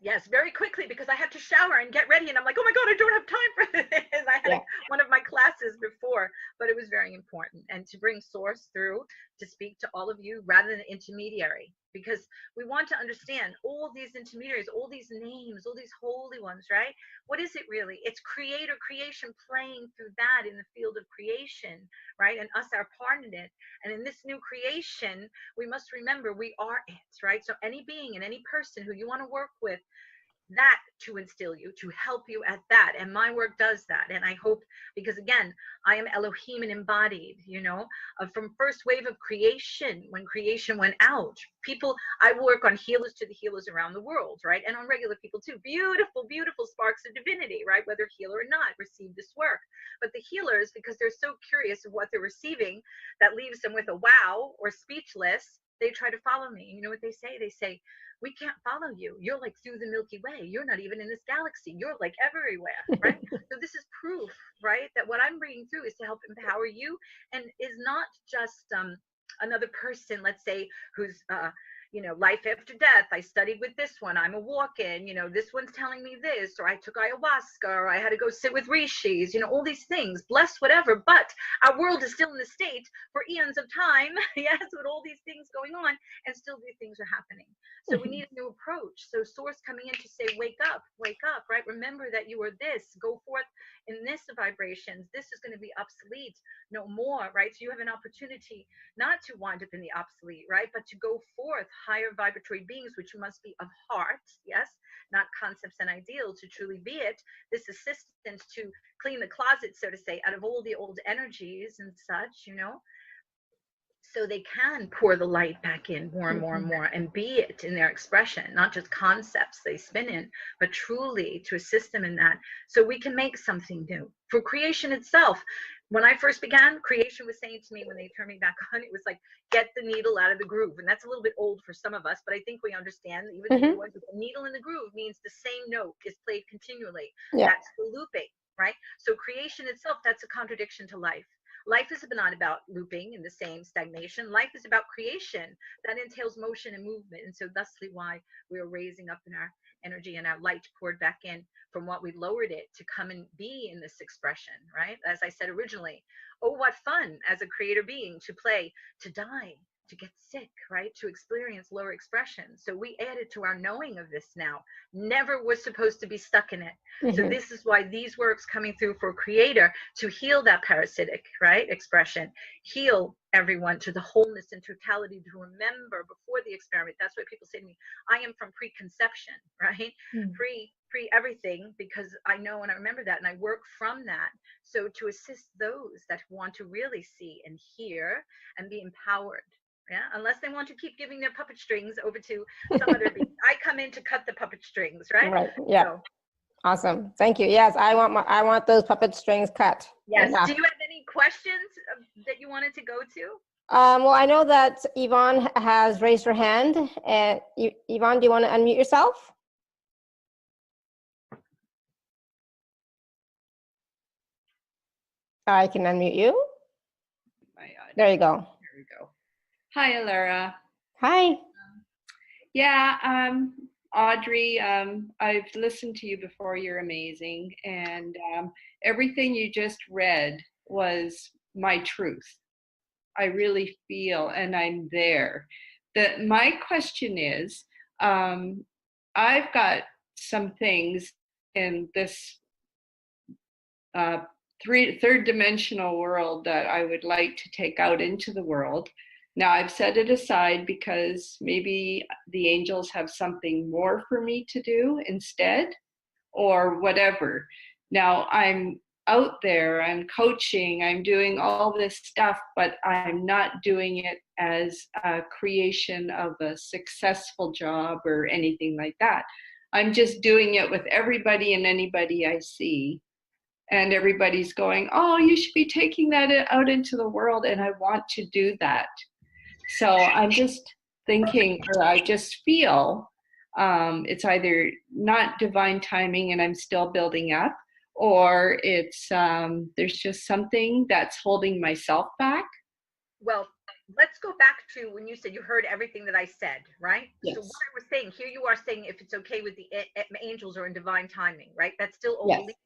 Yes, very quickly, because I had to shower and get ready, and I'm like, oh my God, I don't have time for this. I had one of my classes before, but it was very important. And to bring source through to speak to all of you rather than intermediary, because we want to understand all these intermediaries, all these names, all these holy ones, right? What is it really? It's creator creation playing through that in the field of creation, right? And us are part in it. And in this new creation, we must remember we are it, right? So any being and any person who you want to work with, that to instill you, to help you at that. And my work does that. And I hope, because again, I am Elohim and embodied, you know, from first wave of creation, when creation went out, people, I work on healers to the healers around the world, right? And on regular people too. Beautiful, beautiful sparks of divinity, right? Whether healer or not, receive this work. But the healers, because they're so curious of what they're receiving, that leaves them with a wow or speechless, they try to follow me. You know what they say? They say, we can't follow you. You're like through the Milky Way. You're not even in this galaxy. You're like everywhere, right? So this is proof, right, that what I'm bringing through is to help empower you, and is not just another person, let's say, who's you know, life after death. I studied with this one. I'm a walk-in. You know, this one's telling me this, or I took ayahuasca, or I had to go sit with rishis. You know, all these things. Bless whatever. But our world is still in the state for eons of time. Yes, with all these things going on, and still these things are happening. So we need a new approach. So source coming in to say, wake up, right? Remember that you are this. Go forth in this vibrations. This is going to be obsolete no more, right? So you have an opportunity not to wind up in the obsolete, right? But to go forth higher vibratory beings, which you must be of heart, yes, not concepts and ideals, to truly be it. This assistance to clean the closet, so to say, out of all the old energies and such, you know, so they can pour the light back in more and more and more, and be it in their expression, not just concepts they spin in, but truly to assist them in that, so we can make something new. For creation itself, when I first began, creation was saying to me, when they turned me back on, it was like, get the needle out of the groove. And that's a little bit old for some of us, but I think we understand that even the needle in the groove means the same note is played continually. That's the looping, right? So creation itself, that's a contradiction to life. Life is not about looping in the same stagnation. Life is about creation. That entails motion and movement. And so thusly why we are raising up in our energy and our light poured back in from what we lowered it to come and be in this expression, right? As I said originally, oh, what fun as a creator being to play, to die, to get sick, right? To experience lower expression. So we added to our knowing of this now. Never was supposed to be stuck in it. So this is why these works coming through for creator to heal that parasitic, right, expression, heal everyone to the wholeness and totality, to remember before the experiment. That's why people say to me, I am from preconception, right? Pre everything, because I know and I remember that, and I work from that. So to assist those that want to really see and hear and be empowered. Yeah, unless they want to keep giving their puppet strings over to some other being. I come in to cut the puppet strings, right? Right. Yeah. So. Awesome. Thank you. Yes, I want those puppet strings cut. Yes. Do you have any questions that you wanted to go to? Well, I know that Yvonne has raised her hand. And Yvonne, do you want to unmute yourself? I can unmute you. There you go. There we go. Hi, Alara. Hi. Yeah, Audrey, I've listened to you before. You're amazing. And everything you just read was my truth. I really feel, and I'm there. My question is, I've got some things in this third dimensional world that I would like to take out into the world. Now I've set it aside because maybe the angels have something more for me to do instead, or whatever. Now I'm out there, I'm coaching, I'm doing all this stuff, but I'm not doing it as a creation of a successful job or anything like that. I'm just doing it with everybody and anybody I see. And everybody's going, oh, you should be taking that out into the world. And I want to do that. So I'm just thinking, or I just feel it's either not divine timing and I'm still building up, or it's there's just something that's holding myself back. Well, let's go back to when you said you heard everything that I said, right? Yes. So what I was saying, here you are saying if it's okay with the angels or in divine timing, right? That's still old. Yes.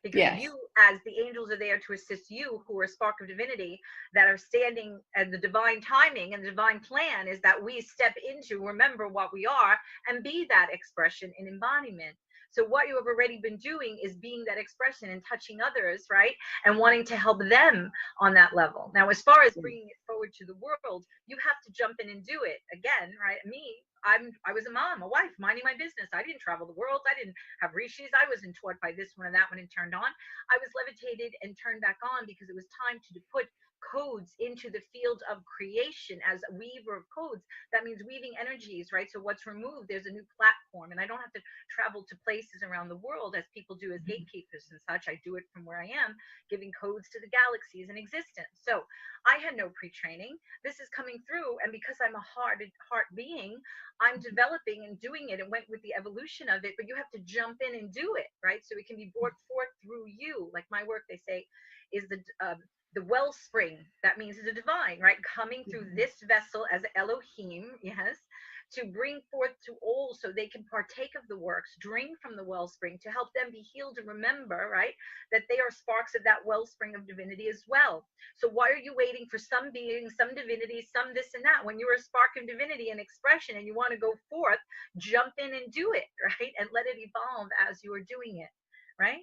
Because you, as the angels, are there to assist you, who are a spark of divinity, that are standing at the divine timing, and the divine plan is that we step into, remember what we are, and be that expression in embodiment. So what you have already been doing is being that expression and touching others, right? And wanting to help them on that level. Now, as far as bringing it forward to the world, you have to jump in and do it again, right? Me, I was a mom, a wife, minding my business. I didn't travel the world. I didn't have rishis. I wasn't taught by this one or that one and turned on. I was levitated and turned back on because it was time to put codes into the field of creation as a weaver of codes. That means weaving energies, right? So what's removed, there's a new platform, and I don't have to travel to places around the world as people do as gatekeepers and such. I do it from where I am, giving codes to the galaxies in existence. So I had no pre-training. This is coming through, and because I'm a heart being, I'm developing and doing it and went with the evolution of it, but you have to jump in and do it, right? So it can be brought forth through you. Like my work, they say, is the wellspring. That means the divine, right? Coming through this vessel as Elohim, yes, to bring forth to all so they can partake of the works, drink from the wellspring to help them be healed and remember, right, that they are sparks of that wellspring of divinity as well. So why are you waiting for some being, some divinity, some this and that? When you're a spark of divinity and expression and you want to go forth, jump in and do it, right? And let it evolve as you are doing it, right?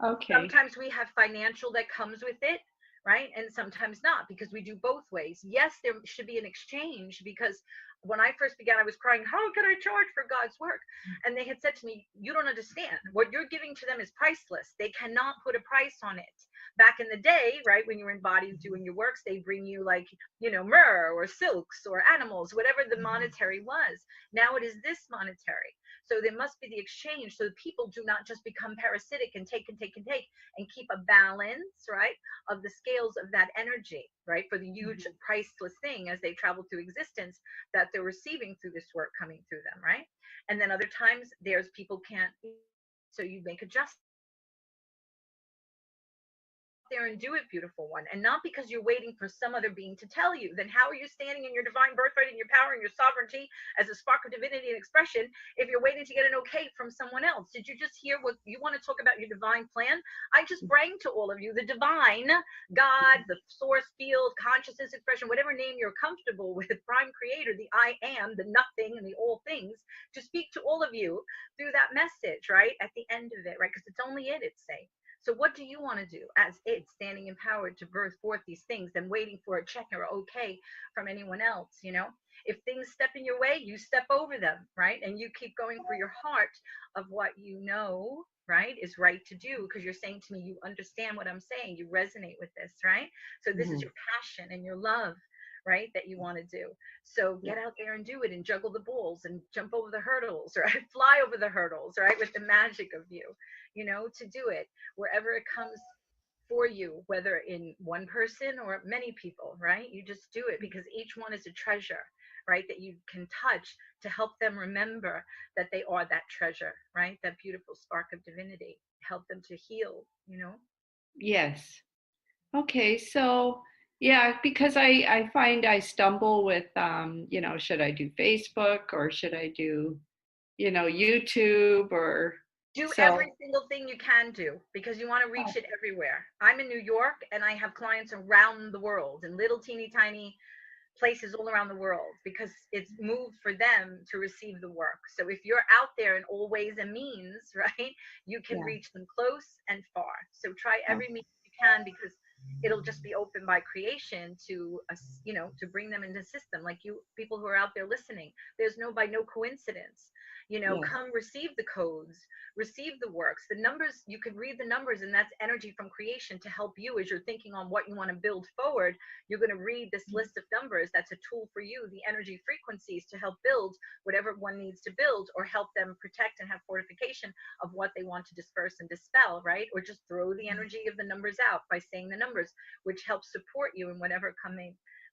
Okay. Sometimes we have financial that comes with it, right? And sometimes not, because we do both ways. Yes, there should be an exchange, because when I first began, I was crying, how can I charge for God's work? And they had said to me, you don't understand. What you're giving to them is priceless. They cannot put a price on it. Back in the day, right, when you were in bodies doing your works, they bring you like, you know, myrrh or silks or animals, whatever the monetary was. Now it is this monetary. So there must be the exchange, so people do not just become parasitic and take and take and take, and keep a balance, right, of the scales of that energy, right, for the huge priceless thing as they travel through existence that they're receiving through this work coming through them, right? And then other times there's people can't, so you make adjustments there and do it, beautiful one, and not because you're waiting for some other being to tell you. Then how are you standing in your divine birthright and your power and your sovereignty as a spark of divinity and expression if you're waiting to get an okay from someone else? Did you just hear what you want to talk about? Your divine plan? I just bring to all of you the divine God, the source field, consciousness expression, whatever name you're comfortable with, prime creator, the I am, the nothing, and the all things, to speak to all of you through that message, right, at the end of it, right? Because it's only it, it's safe. So what do you want to do as it, standing empowered to birth forth these things than waiting for a check or okay from anyone else, you know? If things step in your way, you step over them, right? And you keep going for your heart of what you know, right, is right to do, because you're saying to me, you understand what I'm saying, you resonate with this, right? So this is your passion and your love, right, that you want to do. So get out there and do it, and juggle the balls and jump over the hurdles, right? Fly over the hurdles, right, with the magic of you, you know, to do it wherever it comes for you, whether in one person or many people, right? You just do it because each one is a treasure, right, that you can touch to help them remember that they are that treasure, right? That beautiful spark of divinity. Help them to heal, you know? Yes. Okay, so yeah, because I find I stumble with you know, should I do Facebook or should I do, you know, YouTube or do so. every single thing you can do, because you want to reach it everywhere. I'm in New York and I have clients around the world in little teeny tiny places all around the world, because it's moved for them to receive the work. So if you're out there in all ways and means, right, you can reach them close and far. So try every means you can, because it'll just be open by creation to us, you know, to bring them into the system. Like you people who are out there listening, there's by no coincidence, you know, come receive the codes, receive the works, the numbers. You can read the numbers, and that's energy from creation to help you as you're thinking on what you want to build forward. You're going to read this list of numbers. That's a tool for you, the energy frequencies, to help build whatever one needs to build, or help them protect and have fortification of what they want to disperse and dispel, right? Or just throw the energy of the numbers out by saying the numbers, which helps support you in whatever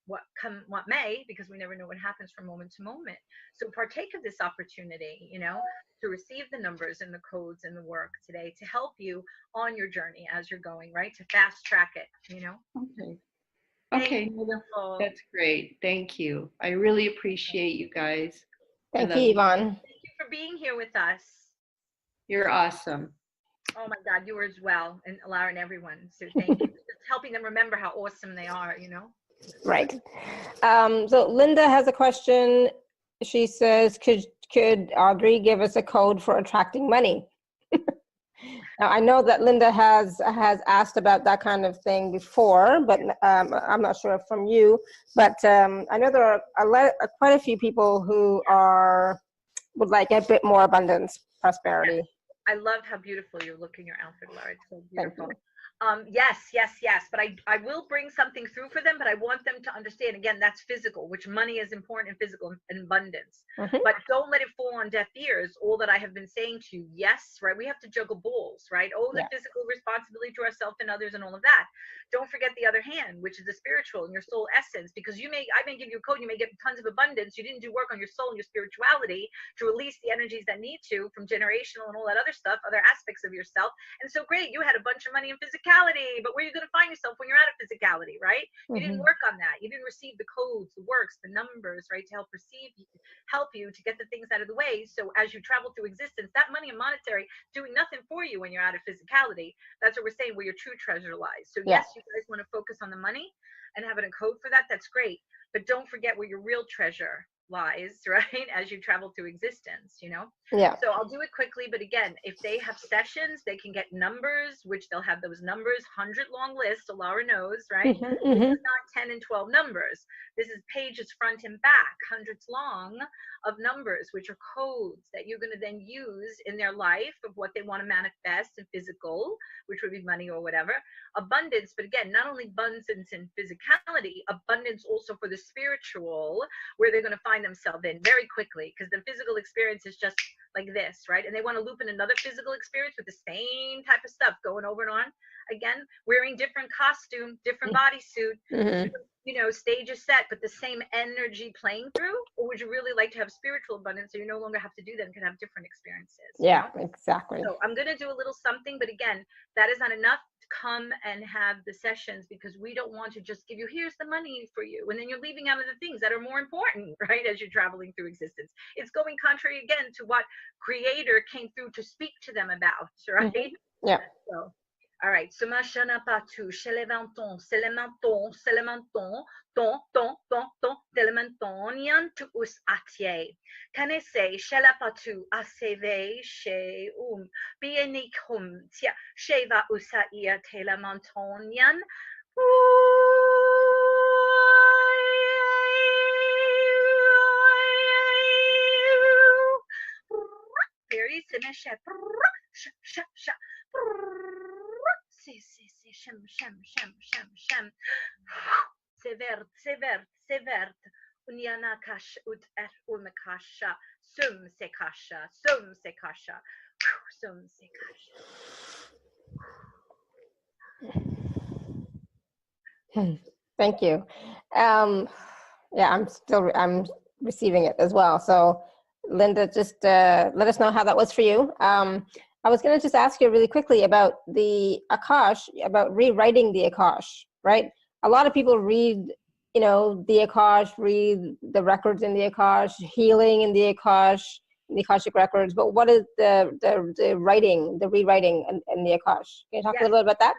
what may, because we never know what happens from moment to moment. So partake of this opportunity, you know, to receive the numbers and the codes and the work today to help you on your journey as you're going, right? To fast track it, you know? Okay, that's great. Thank you. I really appreciate you guys. Thank you, Yvonne. Thank you for being here with us. You're awesome. Oh my God, you as well, and Lara and everyone. So thank you for just helping them remember how awesome they are, you know? Right. So Linda has a question. She says, could Audrey give us a code for attracting money? Now, I know that Linda has asked about that kind of thing before, but I'm not sure from you. But I know there are quite a few people who would like a bit more abundance, prosperity. I love how beautiful you're looking your outfit, Laura. It's so Thank beautiful. you. Yes. But I will bring something through for them, but I want them to understand, again, that's physical, which money is important in physical and abundance. Mm-hmm. But don't let it fall on deaf ears, all that I have been saying to you. Yes, right? We have to juggle balls, right? Oh, the physical responsibility to ourselves and others and all of that. Don't forget the other hand, which is the spiritual and your soul essence, because I may give you a code, you may get tons of abundance. You didn't do work on your soul and your spirituality to release the energies that need to from generational and all that other stuff, other aspects of yourself. And so great, you had a bunch of money in physicality, but where are you going to find yourself when you're out of physicality, right? You didn't work on that. You didn't receive the codes, the works, the numbers, right, to help you to get the things out of the way. So as you travel through existence, that money and monetary doing nothing for you when you're out of physicality. That's what we're saying, where your true treasure lies. So yes, you guys want to focus on the money and having a code for that. That's great. But don't forget where your real treasure lies, right, as you travel through existence, so I'll do it quickly. But again, if they have sessions, they can get numbers, which they'll have those numbers, 100 long list, so Laura knows, right? This is not 10 and 12 numbers. This is pages front and back, hundreds long of numbers, which are codes that you're going to then use in their life of what they want to manifest in physical, which would be money or whatever. Abundance, but again, not only abundance in physicality, abundance also for the spiritual, where they're going to find themselves in very quickly, because the physical experience is just like this, right? And they want to loop in another physical experience with the same type of stuff going over and on again, wearing different costume, different bodysuit, stage is set, but the same energy playing through? Or would you really like to have spiritual abundance so you no longer have to do that and can have different experiences? Exactly. So I'm going to do a little something, but again, that is not enough. Come and have the sessions, because we don't want to just give you, here's the money for you, and then you're leaving out of the things that are more important, right, as you're traveling through existence. It's going contrary again to what Creator came through to speak to them about, right? So all right, so machana patu, shelevanton, selemanton, selemanton, ton, telemanton, nian tu us atie. Canese, shelapatu, aseve, she, bienikum, tia, sheva usaia, telemanton, nian. Very sinisha, sha. Shem. Severt. Unyana kash ut ulmekasha. Sum sekasha. Thank you. I'm receiving it as well. So Linda, just let us know how that was for you. I was going to just ask you really quickly about the Akash, about rewriting the Akash, right? A lot of people read, the Akash, read the records in the Akash, healing in the Akash, the Akashic records, but what is the writing, the rewriting in the Akash? Can you talk a little bit about that?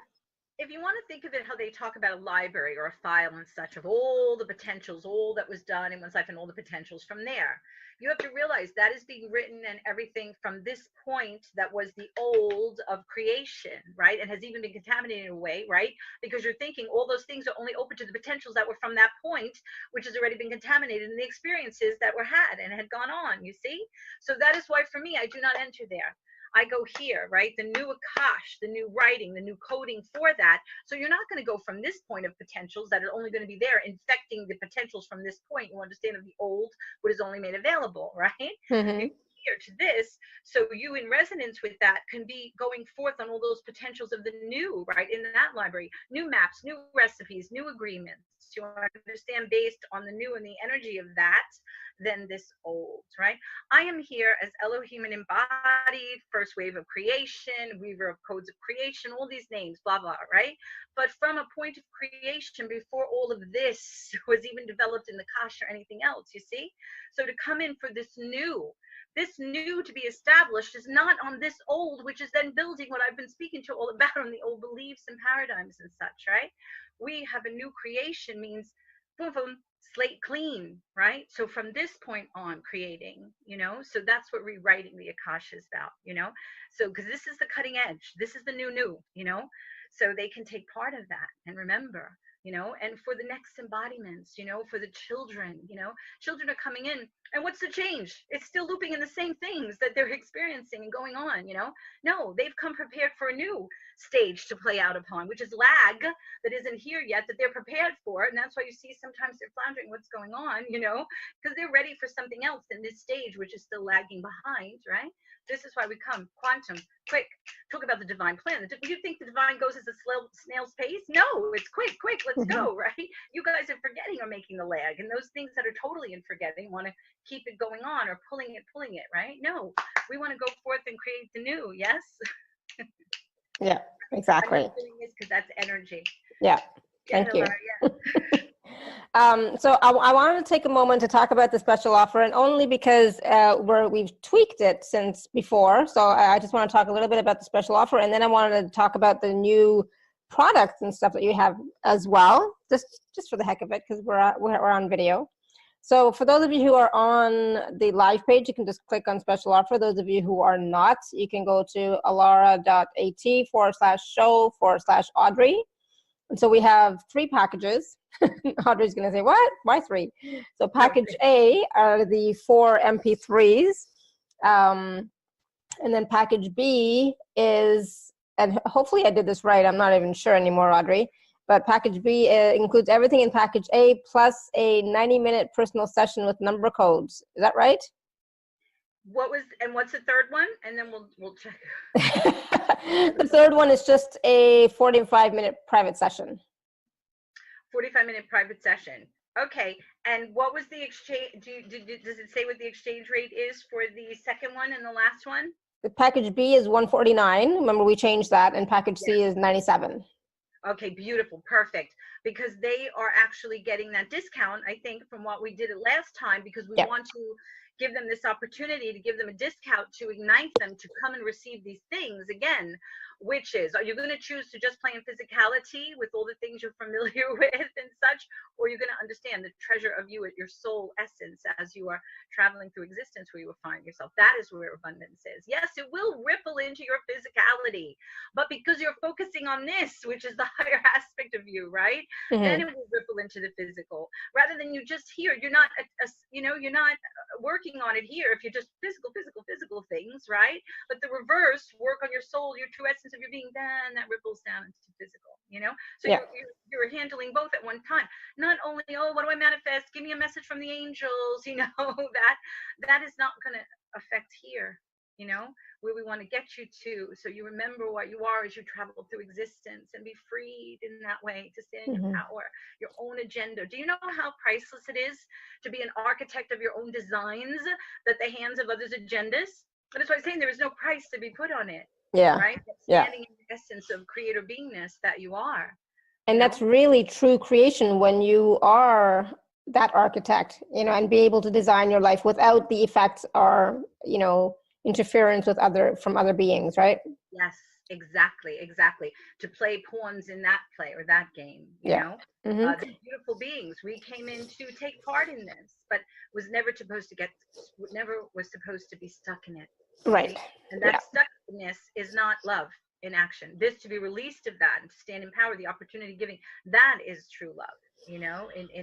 If you want to think of it how they talk about a library or a file and such of all the potentials, all that was done in one's life and all the potentials from there, you have to realize that is being written and everything from this point that was the old of creation, right? And has even been contaminated in a way, right? Because you're thinking all those things are only open to the potentials that were from that point, which has already been contaminated in the experiences that were had and had gone on, you see? So that is why for me, I do not enter there. I go here, right? The new Akash, the new writing, the new coding for that. So you're not going to go from this point of potentials that are only going to be there, infecting the potentials from this point. You understand of the old, what is only made available, right? Here to this, so you in resonance with that can be going forth on all those potentials of the new, right, in that library, new maps, new recipes, new agreements. You understand, based on the new and the energy of that than this old, right? I am here as Elohim and embodied, first wave of creation, weaver of codes of creation, all these names, blah, blah, right? But from a point of creation before all of this was even developed in the Kash or anything else, you see? So to come in for this new to be established is not on this old, which is then building what I've been speaking to all about on the old beliefs and paradigms and such, right? We have a new creation means boom, boom, slate clean, right? So from this point on, creating, so that's what rewriting the Akasha is about, so because this is the cutting edge, this is the new, so they can take part of that and remember, and for the next embodiments, for the children, children are coming in, and what's the change? It's still looping in the same things that they're experiencing and going on, no, they've come prepared for a new stage to play out upon, which is lag that isn't here yet, that they're prepared for. And that's why you see sometimes they're floundering what's going on, because they're ready for something else in this stage, which is still lagging behind, right? This is why we come quantum, quick. Talk about the divine plan. Do you think the divine goes as a snail's pace? No, it's quick, let's go, right? You guys are forgetting or making the lag. And those things that are totally in forgetting want to keep it going on or pulling it, right? No, we want to go forth and create the new, yes? Yeah, exactly. I'm just doing this because that's energy. Yeah, thank you. Yeah. So I wanted to take a moment to talk about the special offer, and only because we've tweaked it since before. So I just want to talk a little bit about the special offer, and then I wanted to talk about the new products and stuff that you have as well, just for the heck of it, because we're on video. So for those of you who are on the live page, you can just click on special offer. Those of you who are not, you can go to alara.at/show/Audrey. And so we have 3 packages. Audrey's going to say, what? Why 3? So package A are the 4 MP3s. And then package B is, and hopefully I did this right, I'm not even sure anymore, Audrey, but package B includes everything in package A plus a 90-minute personal session with number codes. Is that right? What's the third one? And then we'll check. The third one is just a 45-minute private session. 45-minute private session. Okay. And what was the exchange? Does it say what the exchange rate is for the second one and the last one? The package B is $149. Remember, we changed that, and package C is $97. Okay, beautiful, perfect. Because they are actually getting that discount, I think, from what we did it last time, because we want to give them this opportunity to give them a discount to ignite them to come and receive these things again, which is, are you going to choose to just play in physicality with all the things you're familiar with and such, or you're going to understand the treasure of you at your soul essence as you are traveling through existence, where you will find yourself? That is where abundance is. Yes, it will ripple into your physicality, but because you're focusing on this, which is the higher aspect of you, right? Then it will ripple into the physical, rather than you just here. You're not you're not working on it here if you're just physical things, right? But the reverse, work on your soul, your true essence of your being, then that ripples down into physical, so you're handling both at one time. Not only, oh, what do I manifest, give me a message from the angels, that is not going to affect here, where we want to get you to, so you remember what you are as you travel through existence and be freed in that way to stand in your power, your own agenda. Do you know how priceless it is to be an architect of your own designs, that the hands of others' agendas? And that's why I'm saying there is no price to be put on it. Yeah. Right? Standing in the essence of creator beingness that you are. And that's really true creation, when you are that architect, and be able to design your life without the effects or, interference from other beings, right? Yes, exactly. To play pawns in that play or that game, they're beautiful beings. We came in to take part in this, but never was supposed to be stuck in it. Right. And that stuckness is not love in action. This, to be released of that and to stand in power, the opportunity giving, that is true love, in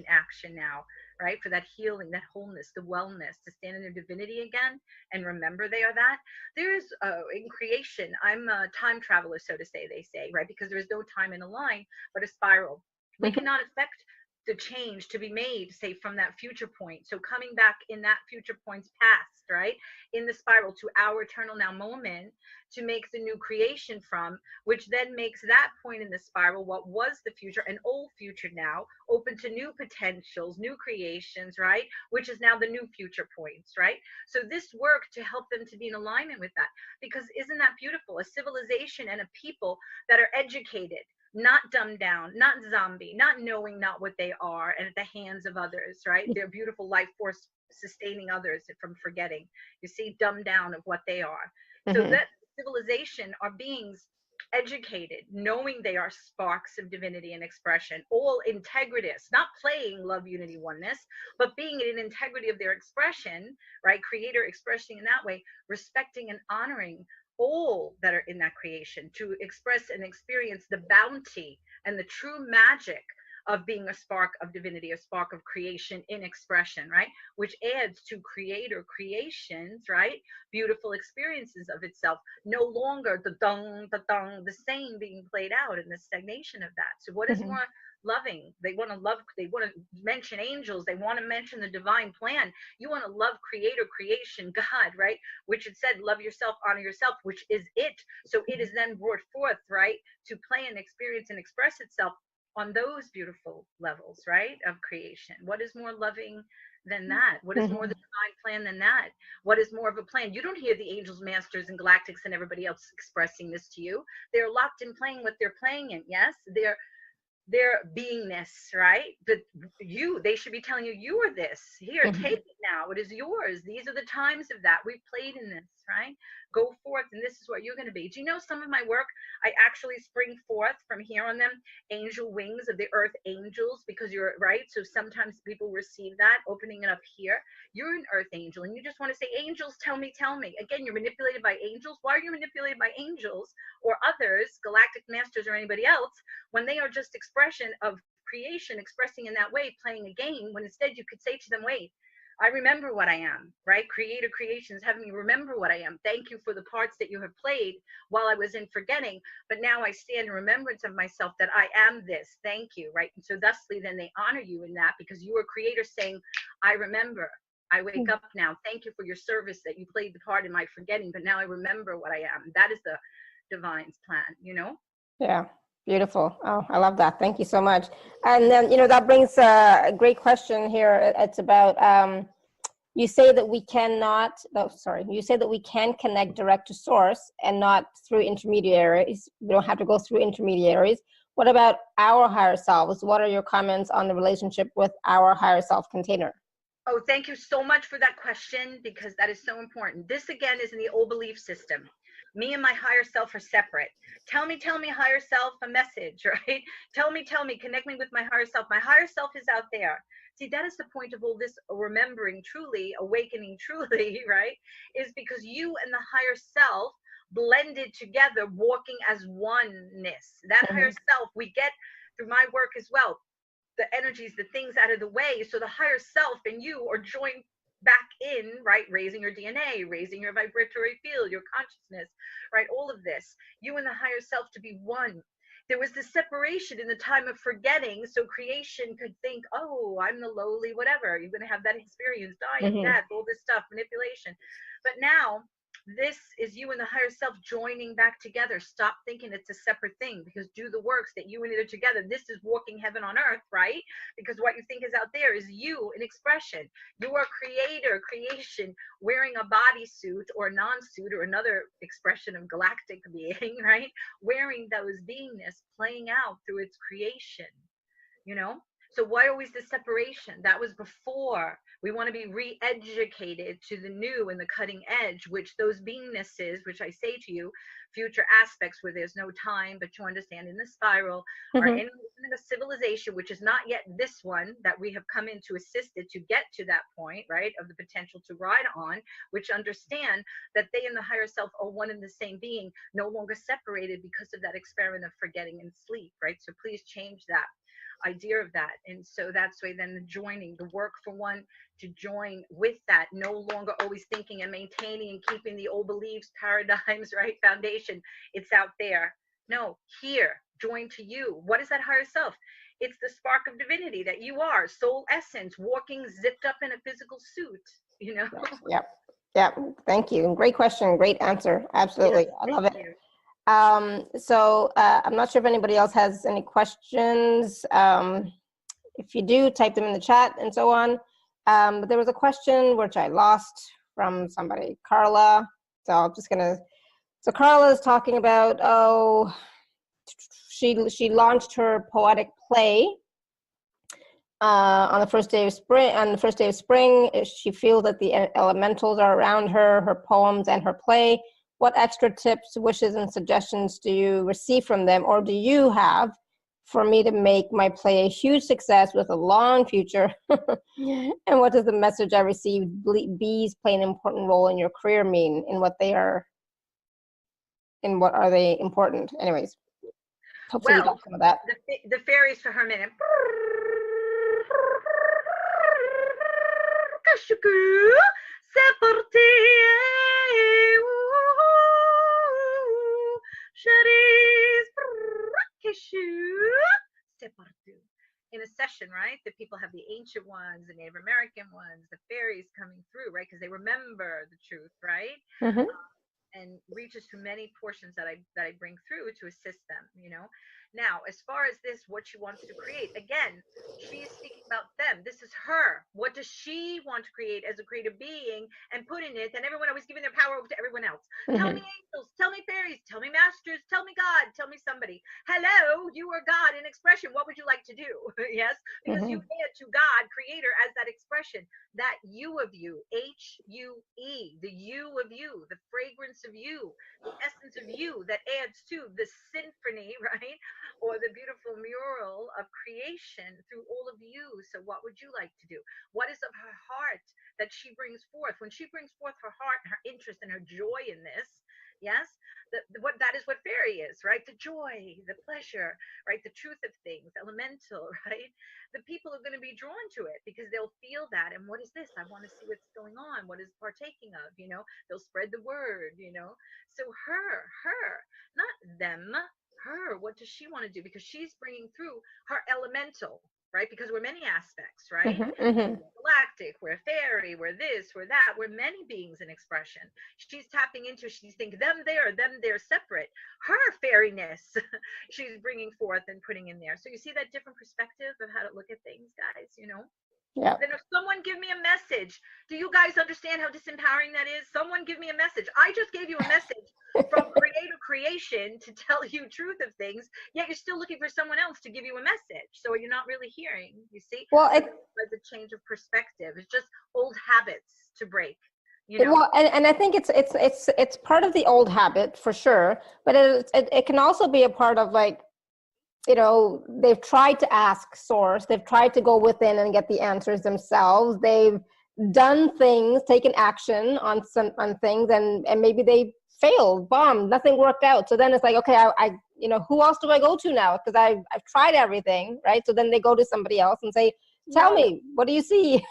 action now, right? For that healing, that wholeness, the wellness, to stand in their divinity again and remember they are that. There's in creation, I'm a time traveler, so to say, they say, right? Because there is no time in a line, but a spiral. We cannot affect the change to be made, say, from that future point. So coming back in that future point's past, right, in the spiral to our eternal now moment, to make the new creation from, which then makes that point in the spiral, what was the future, an old future now, open to new potentials, new creations, right, which is now the new future points, right? So this work to help them to be in alignment with that, because isn't that beautiful? A civilization and a people that are educated, not dumbed down, not zombie, not knowing not what they are and at the hands of others, right? Their beautiful life force sustaining others from forgetting. You see, dumbed down of what they are. So that civilization are beings educated, knowing they are sparks of divinity and expression, all integritous, not playing love, unity, oneness, but being in integrity of their expression, right? Creator expressing in that way, respecting and honoring all that are in that creation, to express and experience the bounty and the true magic of being a spark of divinity, a spark of creation in expression, right? Which adds to creator creations, right? Beautiful experiences of itself, no longer the the same being played out in the stagnation of that. So what is more loving? They want to love, they want to mention angels, they want to mention the divine plan. You want to love creator creation, God, right? Which it said, love yourself, honor yourself, which is it. So it is then brought forth, right, to play and experience and express itself on those beautiful levels, right, of creation. What is more loving than that? What is more the divine plan than that? What is more of a plan? You don't hear the angels, masters, and galactics and everybody else expressing this to you. They're locked in playing what they're playing in. Yes, their beingness, right? But they should be telling you, you are this. Here, take it now. It is yours. These are the times of that. We've played in this, right? Go forth, and this is what you're going to be. Do you know some of my work, I actually spring forth from here on them angel wings of the earth angels, because you're right. So sometimes people receive that, opening it up here. You're an earth angel, and you just want to say, angels, tell me, tell me. Again, you're manipulated by angels. Why are you manipulated by angels or others, galactic masters or anybody else, when they are just expression of creation, expressing in that way, playing a game, when instead you could say to them, wait, I remember what I am, right? Creator creations having me remember what I am. Thank you for the parts that you have played while I was in forgetting, but now I stand in remembrance of myself that I am this. Thank you, right? And so thusly then they honor you in that, because you are creator saying, I remember. I wake up now. Thank you for your service, that you played the part in my forgetting, but now I remember what I am. That is the divine's plan, you know? Yeah. Beautiful. Oh, I love that. Thank you so much. And then, that brings a great question here. It's about, you say that we cannot, you say that we can connect direct to source and not through intermediaries. We don't have to go through intermediaries. What about our higher selves? What are your comments on the relationship with our higher self container? Oh, thank you so much for that question, because that is so important. This again is in the old belief system. Me and my higher self are separate. Tell me, higher self, a message, right? Tell me, connect me with my higher self. My higher self is out there. See, that is the point of all this remembering truly, awakening truly, right? Is because you and the higher self blended together, walking as oneness. That higher self we get through my work as well. The energies, the things out of the way. So the higher self and you are joined back in, right? Raising your DNA, raising your vibratory field, your consciousness, right? All of this, you and the higher self to be one. There was this separation in the time of forgetting, so creation could think, oh, I'm the lowly whatever. You're going to have that experience, dying, death, all this stuff, manipulation. But now, this is you and the higher self joining back together. Stop thinking it's a separate thing, because do the works that you and it are together. This is walking heaven on earth, right? Because what you think is out there is you in expression. You are creator, creation, wearing a bodysuit or non-suit or another expression of galactic being, right? Wearing those beingness, playing out through its creation, you know? So why always the separation? That was before. We want to be re-educated to the new and the cutting edge, which those beingnesses, which I say to you, future aspects where there's no time, but you understand in the spiral, are in a civilization, which is not yet this one that we have come in to assist it to get to that point, right, of the potential to ride on, which understand that they and the higher self are one and the same being, no longer separated because of that experiment of forgetting and sleep, right? So please change that idea of that. And so that's why then the joining, the work for one to join with that, no longer always thinking and maintaining and keeping the old beliefs, paradigms, right, foundation. It's out there. No, here, join to you. What is that higher self? It's the spark of divinity that you are, soul essence, walking zipped up in a physical suit, you know? Yep. Thank you. Great question. Great answer. Absolutely. Yes, I love it. you. So I'm not sure if anybody else has any questions. If you do, type them in the chat and so on. But there was a question which I lost from somebody, Carla. So I'm just gonna. So Carla is talking about, she launched her poetic play on the first day of spring. On the first day of spring, she feels that the elementals are around her, her poems and her play. what extra tips, wishes, and suggestions do you receive from them, or do you have, for me to make my play a huge success with a long future? And what does the message I received, bees play an important role in your career, mean? In what they are, in what are they important? Anyways, hopefully you Well, got some of that. the fairies for her minute. C'est parti. C'est parti. In a session, right? The people have the ancient ones, the Native American ones, the fairies coming through, right? Because they remember the truth, right? Mm-hmm. And reaches to many portions that I bring through to assist them, you know. Now, as far as this, what she wants to create, again, she is speaking about them. This is her. What does she want to create as a creative being and put in it? And everyone always giving their power over to everyone else. Mm-hmm. Tell me angels, tell me fairies, tell me masters, tell me God, tell me somebody. Hello, you are God in expression. What would you like to do? Yes, because Mm-hmm. you add to God, creator, as that expression, that you of you, H-U-E, the you of you, the fragrance of you, the essence of you that adds to the symphony, right? Or the beautiful mural of creation through all of you. So what would you like to do? What is of her heart that she brings forth? When she brings forth her heart and her interest and her joy in this, yes, that is what fairy is, right? The joy, the pleasure, right? The truth of things, elemental, right? The people are going to be drawn to it because they'll feel that. And what is this? I want to see what's going on. What is partaking of? You know, they'll spread the word, you know. So her, not them, her. What does she want to do? Because she's bringing through her elemental, right? Because we're many aspects, right? Mm-hmm. Mm-hmm. We're galactic, we're fairy, we're this, we're that, we're many beings in expression. She's tapping into, she's thinking them there separate. Her fairiness, she's bringing forth and putting in there. So you see that different perspective of how to look at things, guys, you know? Yeah. Then if someone give me a message, do you guys understand how disempowering that is? Someone give me a message. I just gave you a message from creation to tell you truth of things, yet you're still looking for someone else to give you a message. So you're not really hearing, you see? Well, It's a change of perspective. It's just old habits to break. You know? well, and I think it's part of the old habit for sure, but it can also be a part of, like, you know, they've tried to ask source, they've tried to go within and get the answers themselves, they've done things, taken action on things, and maybe they failed, bombed, nothing worked out. So then it's like, okay, I you know, who else do I go to now? Because I've tried everything, right? So then they go to somebody else and say, tell me, what do you see?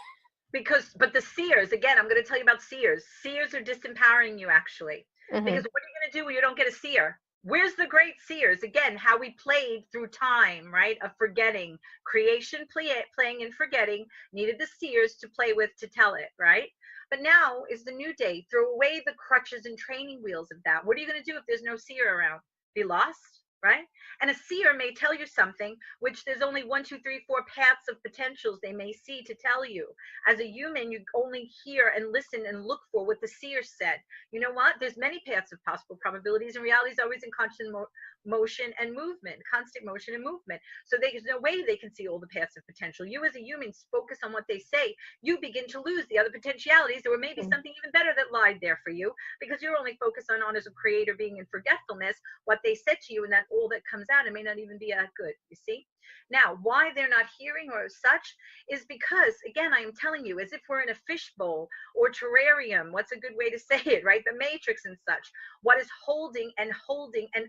But the seers, again, I'm going to tell you about seers. Seers are disempowering you, actually. Mm-hmm. Because what are you going to do when you don't get a seer? Where's the great seers? Again, how we played through time, right? Of forgetting. Creation, playing and forgetting, needed the seers to play with to tell it, right? But now is the new day. Throw away the crutches and training wheels of that. What are you going to do if there's no seer around? Be lost, right? And a seer may tell you something, which there's only 1, 2, 3, 4 paths of potentials they may see to tell you. As a human, you only hear and listen and look for what the seer said. You know what? There's many paths of possible probabilities, and reality is always in constant motion and movement, constant motion and movement. So there's no way they can see all the paths of potential. You as a human focus on what they say, you begin to lose the other potentialities, or maybe something even better that lied there for you, because you're only focused on as a creator being in forgetfulness, what they said to you, and that all that comes out, it may not even be that good, you see? Now, why they're not hearing or such is because, again, I am telling you, as if we're in a fishbowl or terrarium, what's a good way to say it, right? The matrix and such. What is holding and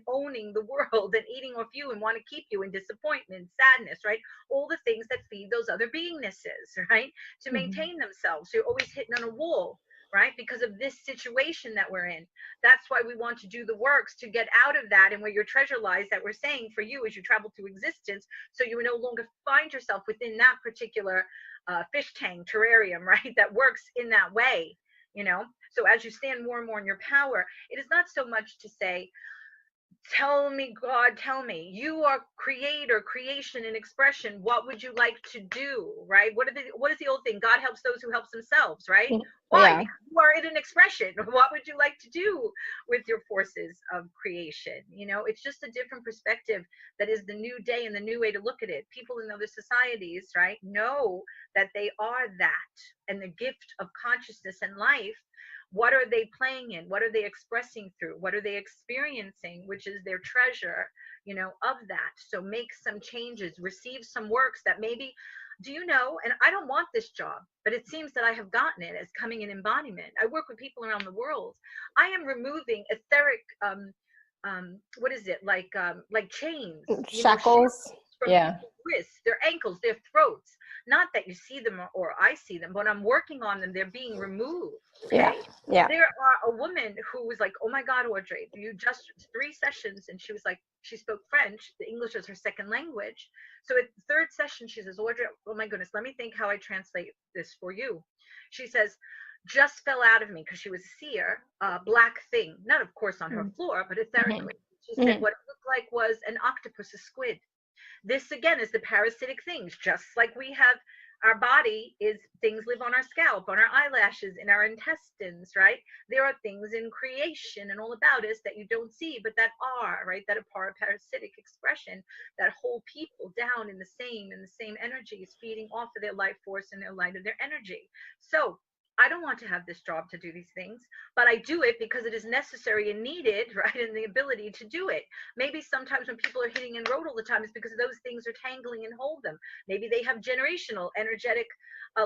owning the world and eating off you and want to keep you in disappointment, sadness, right? All the things that feed those other beingnesses, right? To maintain themselves. So you're always hitting on a wall, right? Because of this situation that we're in. That's why we want to do the works to get out of that, and where your treasure lies, that we're saying for you as you travel through existence, so you no longer find yourself within that particular fish tank, terrarium, right? That works in that way, you know? So as you stand more and more in your power, it is not so much to say, tell me, God, tell me. You are creator, creation, and expression. What would you like to do, right? What is the old thing? God helps those who helps themselves, right? Why? Yeah. Because you are in an expression. What would you like to do with your forces of creation? You know, it's just a different perspective that is the new day and the new way to look at it. People in other societies, right, know that they are that, and the gift of consciousness and life What are they playing in? What are they expressing through? What are they experiencing, which is their treasure, you know, of that. So make some changes, receive some works that maybe, do you know, and I don't want this job, but it seems that I have gotten it as coming in embodiment. I work with people around the world. I am removing etheric, what is it, like chains, you know, Shackles. from Yeah. people's wrists, their ankles, their throats. Not that you see them or I see them, but I'm working on them. They're being removed. Yeah. Okay. Yeah. There are a woman who was like, oh my God, Audrey, you just 3 sessions. And she was like, she spoke French. The English is her second language. So at the third session, she says, Audrey, oh my goodness, let me think how I translate this for you. She says, just fell out of me because she was a seer, black thing, not of course on her floor, but etherically. She said what it looked like was an octopus, a squid. This again is the parasitic things, just like we have our body is things live on our scalp, on our eyelashes, in our intestines, right? There are things in creation and all about us that you don't see, but that are, right? That are parasitic expression that hold people down in the same energies, feeding off of their life force and their light of their energy. So I don't want to have this job to do these things, but I do it because it is necessary and needed, right? And the ability to do it. Maybe sometimes when people are hitting and road all the time, it's because those things are tangling and hold them. Maybe they have generational energetic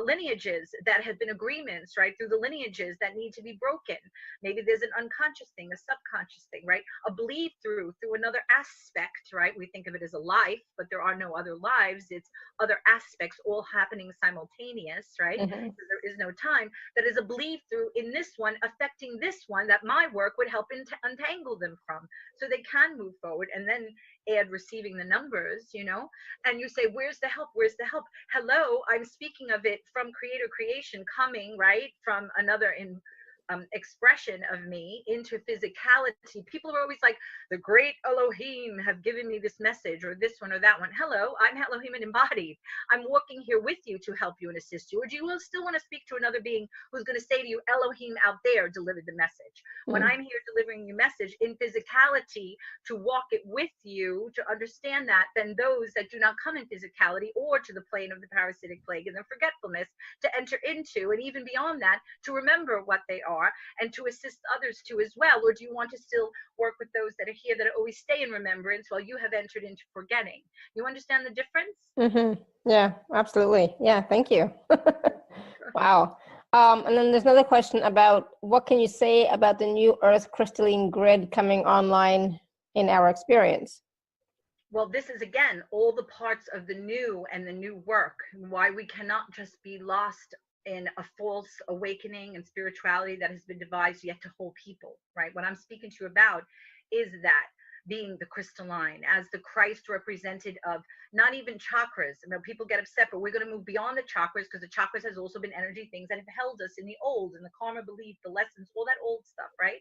lineages that have been agreements, right? Through the lineages that need to be broken. Maybe there's an unconscious thing, a subconscious thing, right? A bleed through another aspect, right? We think of it as a life, but there are no other lives. It's other aspects all happening simultaneous, right? So there is no time. That is a bleed through in this one affecting this one that my work would help untangle them from, so they can move forward. And then add receiving the numbers, you know, and you say, where's the help? Where's the help? Hello, I'm speaking of it from creator creation coming, right, from another expression of me into physicality. People are always like, the great Elohim have given me this message, or this one or that one. Hello, I'm Elohim and embodied. I'm walking here with you to help you and assist you. Or do you still want to speak to another being who's going to say to you, Elohim out there delivered the message? When I'm here delivering you message in physicality to walk it with you, to understand that, then those that do not come in physicality or to the plane of the parasitic plague and the forgetfulness to enter into, and even beyond that, to remember what they are and to assist others too as well? Or do you want to still work with those that are here that always stay in remembrance while you have entered into forgetting? You understand the difference? Yeah, absolutely. Yeah, thank you. Wow. And then there's another question about what can you say about the new Earth crystalline grid coming online in our experience? Well, this is again all the parts of the new and the new work, why we cannot just be lost in a false awakening and spirituality that has been devised yet to hold people, right? What I'm speaking to you about is that being the crystalline as the Christ represented of not even chakras. You know, people get upset, but we're going to move beyond the chakras, because the chakras has also been energy things that have held us in the old, in the karma belief, the lessons, all that old stuff, right?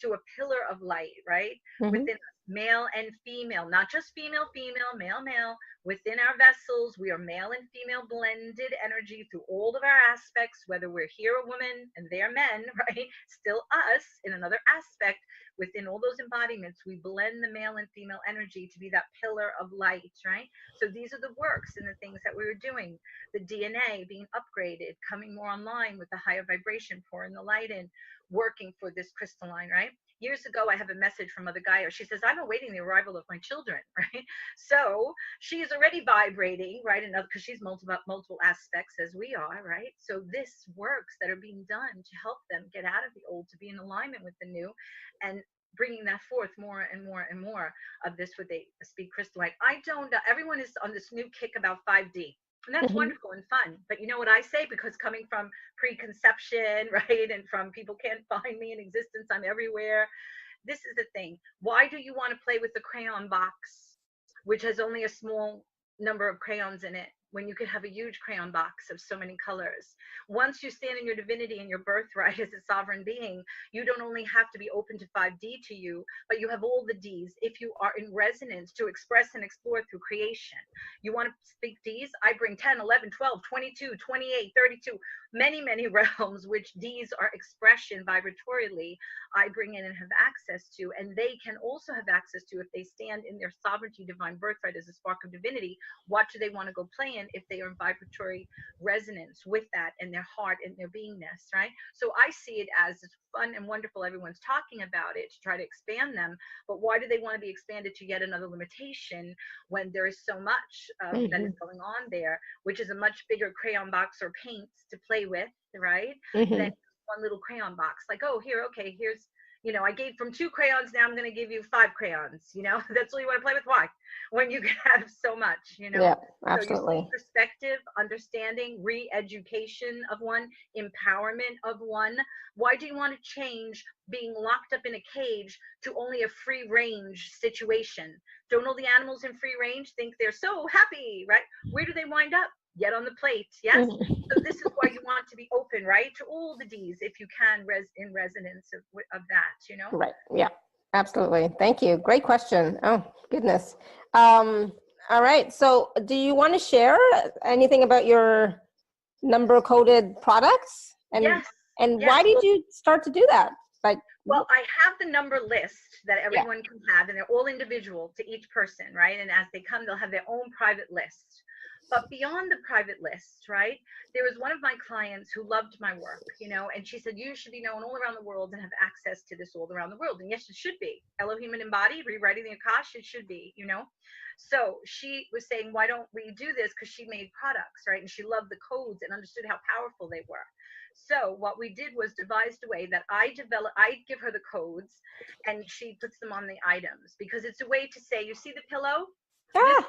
To a pillar of light, right? Within us, male and female, not just female, male, male. Within our vessels, we are male and female blended energy through all of our aspects, whether we're here a woman and they're men, right? Still us in another aspect. Within all those embodiments, we blend the male and female energy to be that pillar of light, right? So these are the works and the things that we were doing. The DNA being upgraded, coming more online with the higher vibration, pouring the light in, working for this crystalline, right? Years ago, I have a message from Mother Gaia. She says, I'm awaiting the arrival of my children, right? So she is already vibrating, right? Because she's multiple aspects as we are, right? So this works that are being done to help them get out of the old, to be in alignment with the new, and bringing that forth more and more and more of this, what they speak crystalline. Everyone is on this new kick about 5D. And that's wonderful and fun. But you know what I say? Because coming from preconception, right? And from people can't find me in existence, I'm everywhere. This is the thing. Why do you want to play with the crayon box, which has only a small number of crayons in it, when you could have a huge crayon box of so many colors? Once you stand in your divinity and your birthright as a sovereign being, you don't only have to be open to 5D to you, but you have all the Ds if you are in resonance to express and explore through creation. You want to speak Ds? I bring 10, 11, 12, 22, 28, 32, many, many realms, which Ds are expression vibratorily. I bring in and have access to, and they can also have access to if they stand in their sovereignty, divine birthright as a spark of divinity. What do they want to go play client if they are in vibratory resonance with that and their heart and their beingness, right? So I see it as it's fun and wonderful. Everyone's talking about it to try to expand them. But why do they want to be expanded to yet another limitation when there is so much that is going on there, which is a much bigger crayon box or paints to play with, right? Than one little crayon box. Like, oh, here, okay, here's, you know, I gave from 2 crayons, now I'm going to give you 5 crayons, you know, that's all you want to play with. Why? When you can have so much, you know? Yeah, So absolutely. you see perspective, understanding, re-education of one, empowerment of one. Why do you want to change being locked up in a cage to only a free range situation? Don't all the animals in free range think they're so happy, right? Where do they wind up? Yet on the plate, yes? So this is why you want to be open, right? To all the D's, if you can, in resonance of that, you know? Right, yeah, absolutely. Thank you. Great question. Oh, goodness. All right, so do you want to share anything about your number-coded products? And, yes. And yes. why did you start to do that? Like, well, I have the number list that everyone can have, and they're all individual to each person, right? And as they come, they'll have their own private list. But beyond the private list, right, there was one of my clients who loved my work, you know, and she said, you should be known all around the world and have access to this all around the world. And yes, it should be. Elohim and embodied, rewriting the Akash, it should be, you know. So she was saying, why don't we do this? Because she made products, right? And she loved the codes and understood how powerful they were. So what we did was devised a way that I give her the codes and she puts them on the items, because it's a way to say, you see the pillow?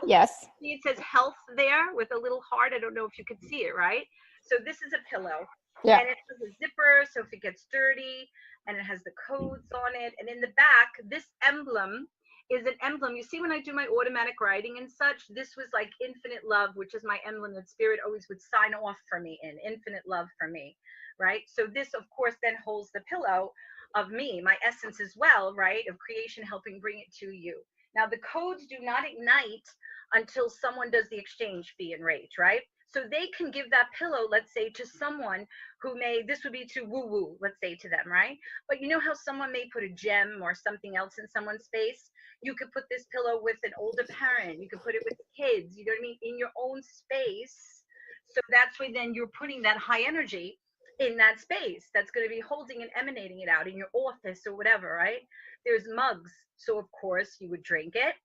Yes. It says health there with a little heart. I don't know if you can see it, right? So this is a pillow. Yeah. And it has a zipper, so if it gets dirty, and it has the codes on it. And in the back, this emblem is an emblem. You see, when I do my automatic writing and such, this was like infinite love, which is my emblem that spirit always would sign off for me in, infinite love for me, right? So this, of course, then holds the pillow of me, my essence as well, right? Of creation, helping bring it to you. Now, the codes do not ignite until someone does the exchange fee and rate, right? So they can give that pillow, let's say, to someone who this would be too woo-woo, let's say, to them, right? But you know how someone may put a gem or something else in someone's space? You could put this pillow with an older parent. You could put it with kids, you know what I mean? In your own space. So that's where then you're putting that high energy in that space that's going to be holding and emanating it out in your office or whatever, right? There's mugs. So, of course, you would drink it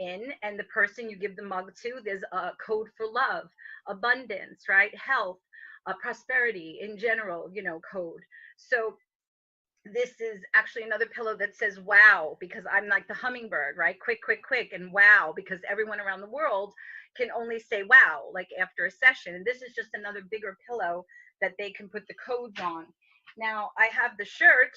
in, and the person you give the mug to, there's a code for love, abundance, right? Health, prosperity in general, you know, code. So this is actually another pillow that says wow, because I'm like the hummingbird, right? Quick, quick, quick, and wow, because everyone around the world can only say wow, like after a session. And this is just another bigger pillow that they can put the codes on. Now, I have the shirt,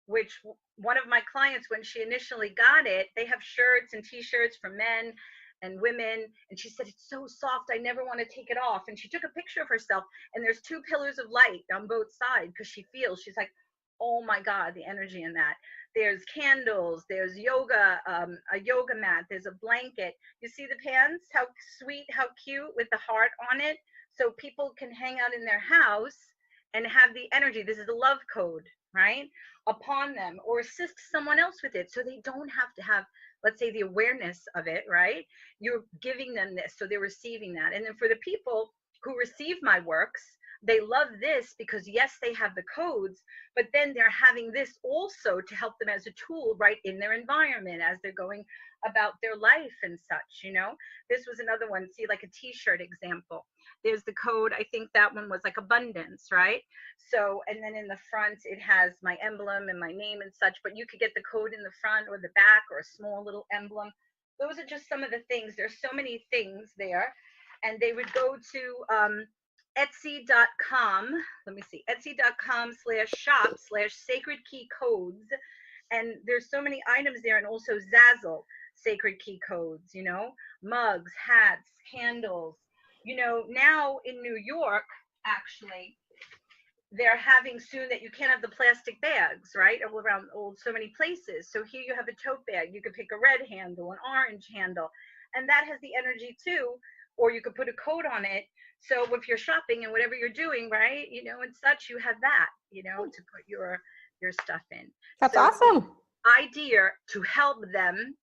which one of my clients, when she initially got it, they have shirts and t-shirts for men and women, and she said, it's so soft, I never want to take it off. And she took a picture of herself, and there's 2 pillars of light on both sides, because she feels, she's like, oh my God, the energy in that. There's candles, there's yoga, a yoga mat, there's a blanket. You see the pants, how sweet, how cute, with the heart on it. So people can hang out in their house and have the energy. This is the love code, right, upon them, or assist someone else with it, so they don't have to have, let's say, the awareness of it, right? You're giving them this, so they're receiving that. And then for the people who receive my works, they love this because, yes, they have the codes, but then they're having this also to help them as a tool right in their environment as they're going about their life and such, you know. This was another one, see, like a t-shirt example. There's the code, I think that one was like abundance, right? So, and then in the front, it has my emblem and my name and such, but you could get the code in the front or the back, or a small little emblem. Those are just some of the things. There's so many things there. And they would go to Etsy.com, let me see, Etsy.com/shop/sacred key codes. And there's so many items there, and also Zazzle sacred key codes, you know, mugs, hats, candles. You know, now in New York, actually, they're having soon that you can't have the plastic bags, right, all around so many places. So here you have a tote bag. You could pick a red handle, an orange handle, and that has the energy too. Or you could put a code on it. So if you're shopping and whatever you're doing, right, you know, and such, you have that, you know, to put your stuff in. That's so awesome. Idea to help them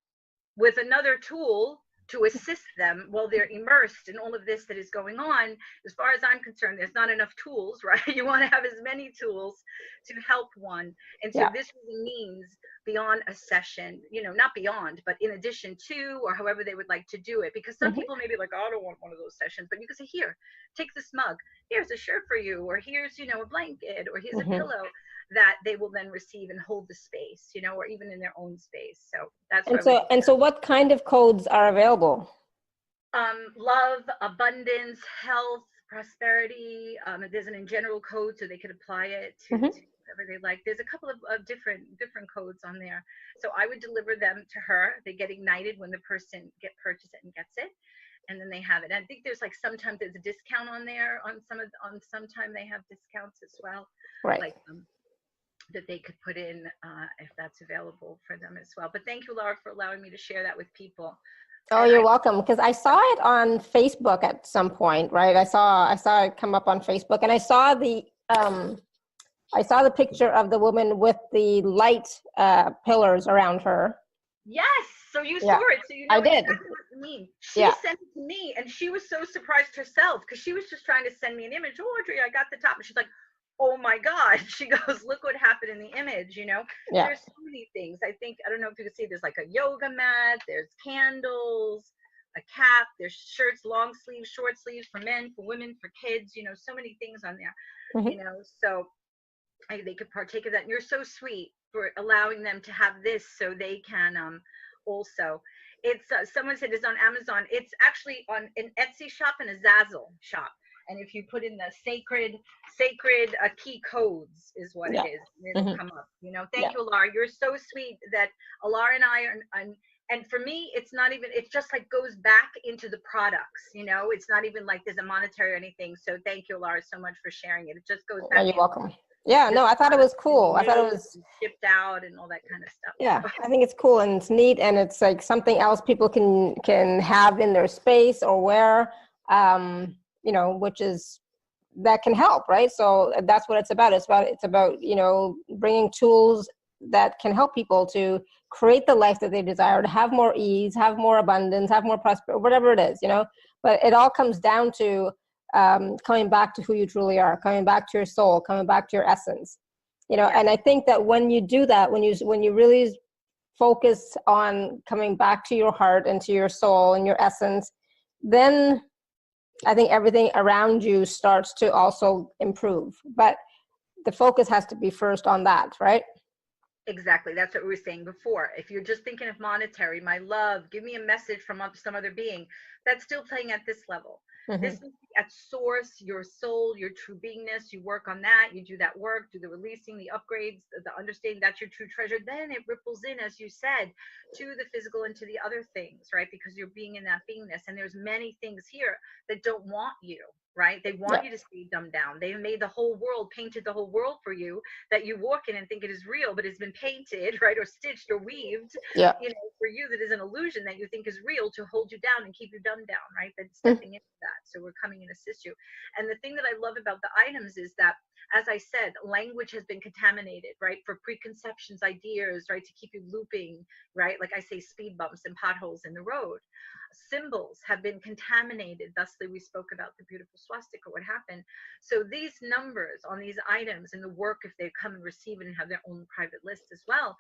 with another tool to assist them while they're immersed in all of this that is going on. As far as I'm concerned, there's not enough tools, right? You want to have as many tools to help one. And so Yeah. this really means beyond a session, you know, not beyond, but in addition to, or however they would like to do it. Because some people may be like, oh, I don't want one of those sessions, but you can say, here, take this mug, here's a shirt for you, or here's, you know, a blanket, or here's a pillow, that they will then receive and hold the space, you know, or even in their own space. So that's so what kind of codes are available? Love, abundance, health, prosperity. There's an in general code, so they could apply it to whatever they like. There's a couple of different codes on there. So I would deliver them to her. They get ignited when the person purchases it and gets it, and then they have it. And I think there's like sometimes there's a discount on there on sometime they have discounts as well. Right. Like that they could put in if that's available for them as well. But thank you, Laura, for allowing me to share that with people. Oh, And you're welcome. Because I saw it on Facebook at some point, right? I saw it come up on Facebook, and I saw the picture of the woman with the light pillars around her. Yes, so you saw it, so you know I did. exactly what I mean. She Yeah. sent it to me, and she was so surprised herself because she was just trying to send me an image. Oh, Audrey, I got the top, and she's like, oh my God. She goes, look what happened in the image, you know? Yeah. There's so many things. I don't know if you can see, there's like a yoga mat, there's candles, a cap, there's shirts, long sleeves, short sleeves for men, for women, for kids, you know, so many things on there, you know, so they could partake of that. And you're so sweet for allowing them to have this so they can also. It's someone said it's on Amazon. It's actually on an Etsy shop and a Zazzle shop. And if you put in the sacred key codes is what it is, it'll come up. You know, thank you, Alara. You're so sweet that Alara and I are, and for me, it's not even, it's just like goes back into the products, you know, it's not even like there's a monetary or anything. So thank you, Alara, so much for sharing it. It just goes back. You're welcome. Yeah, no, I thought it was cool. I thought it was shipped out and all that kind of stuff. Yeah, I think it's cool and it's neat, and it's like something else people can have in their space or wear, you know, which is that can help, right? So that's what it's about. It's about you know, bringing tools that can help people to create the life that they desire, to have more ease, have more abundance, have more prosperity, whatever it is, you know. But it all comes down to coming back to who you truly are, coming back to your soul, coming back to your essence, you know. And I think that when you do that, when you really focus on coming back to your heart and to your soul and your essence, then I think everything around you starts to also improve. But the focus has to be first on that, right? Exactly. That's what we were saying before. If you're just thinking of monetary, my love, give me a message from some other being, that's still playing at this level. This is at source, your soul, your true beingness. You work on that. You do that work, do the releasing, the upgrades, the understanding that's your true treasure. Then it ripples in, as you said, to the physical and to the other things, right? Because you're being in that beingness. And there's many things here that don't want you, right? They want you to stay dumbed down. They made the whole world, painted the whole world for you that you walk in and think it is real, but it's been painted, right? Or stitched or weaved, you know, for you that is an illusion that you think is real to hold you down and keep you dumbed down, right? That's stepping into that. So we're coming in to assist you. And the thing that I love about the items is that, as I said, language has been contaminated, right? For preconceptions, ideas, right? To keep you looping, right? Like I say, speed bumps and potholes in the road. Symbols have been contaminated. Thusly, we spoke about the beautiful swastika, what happened. So these numbers on these items and the work, if they come and receive it and have their own private list as well,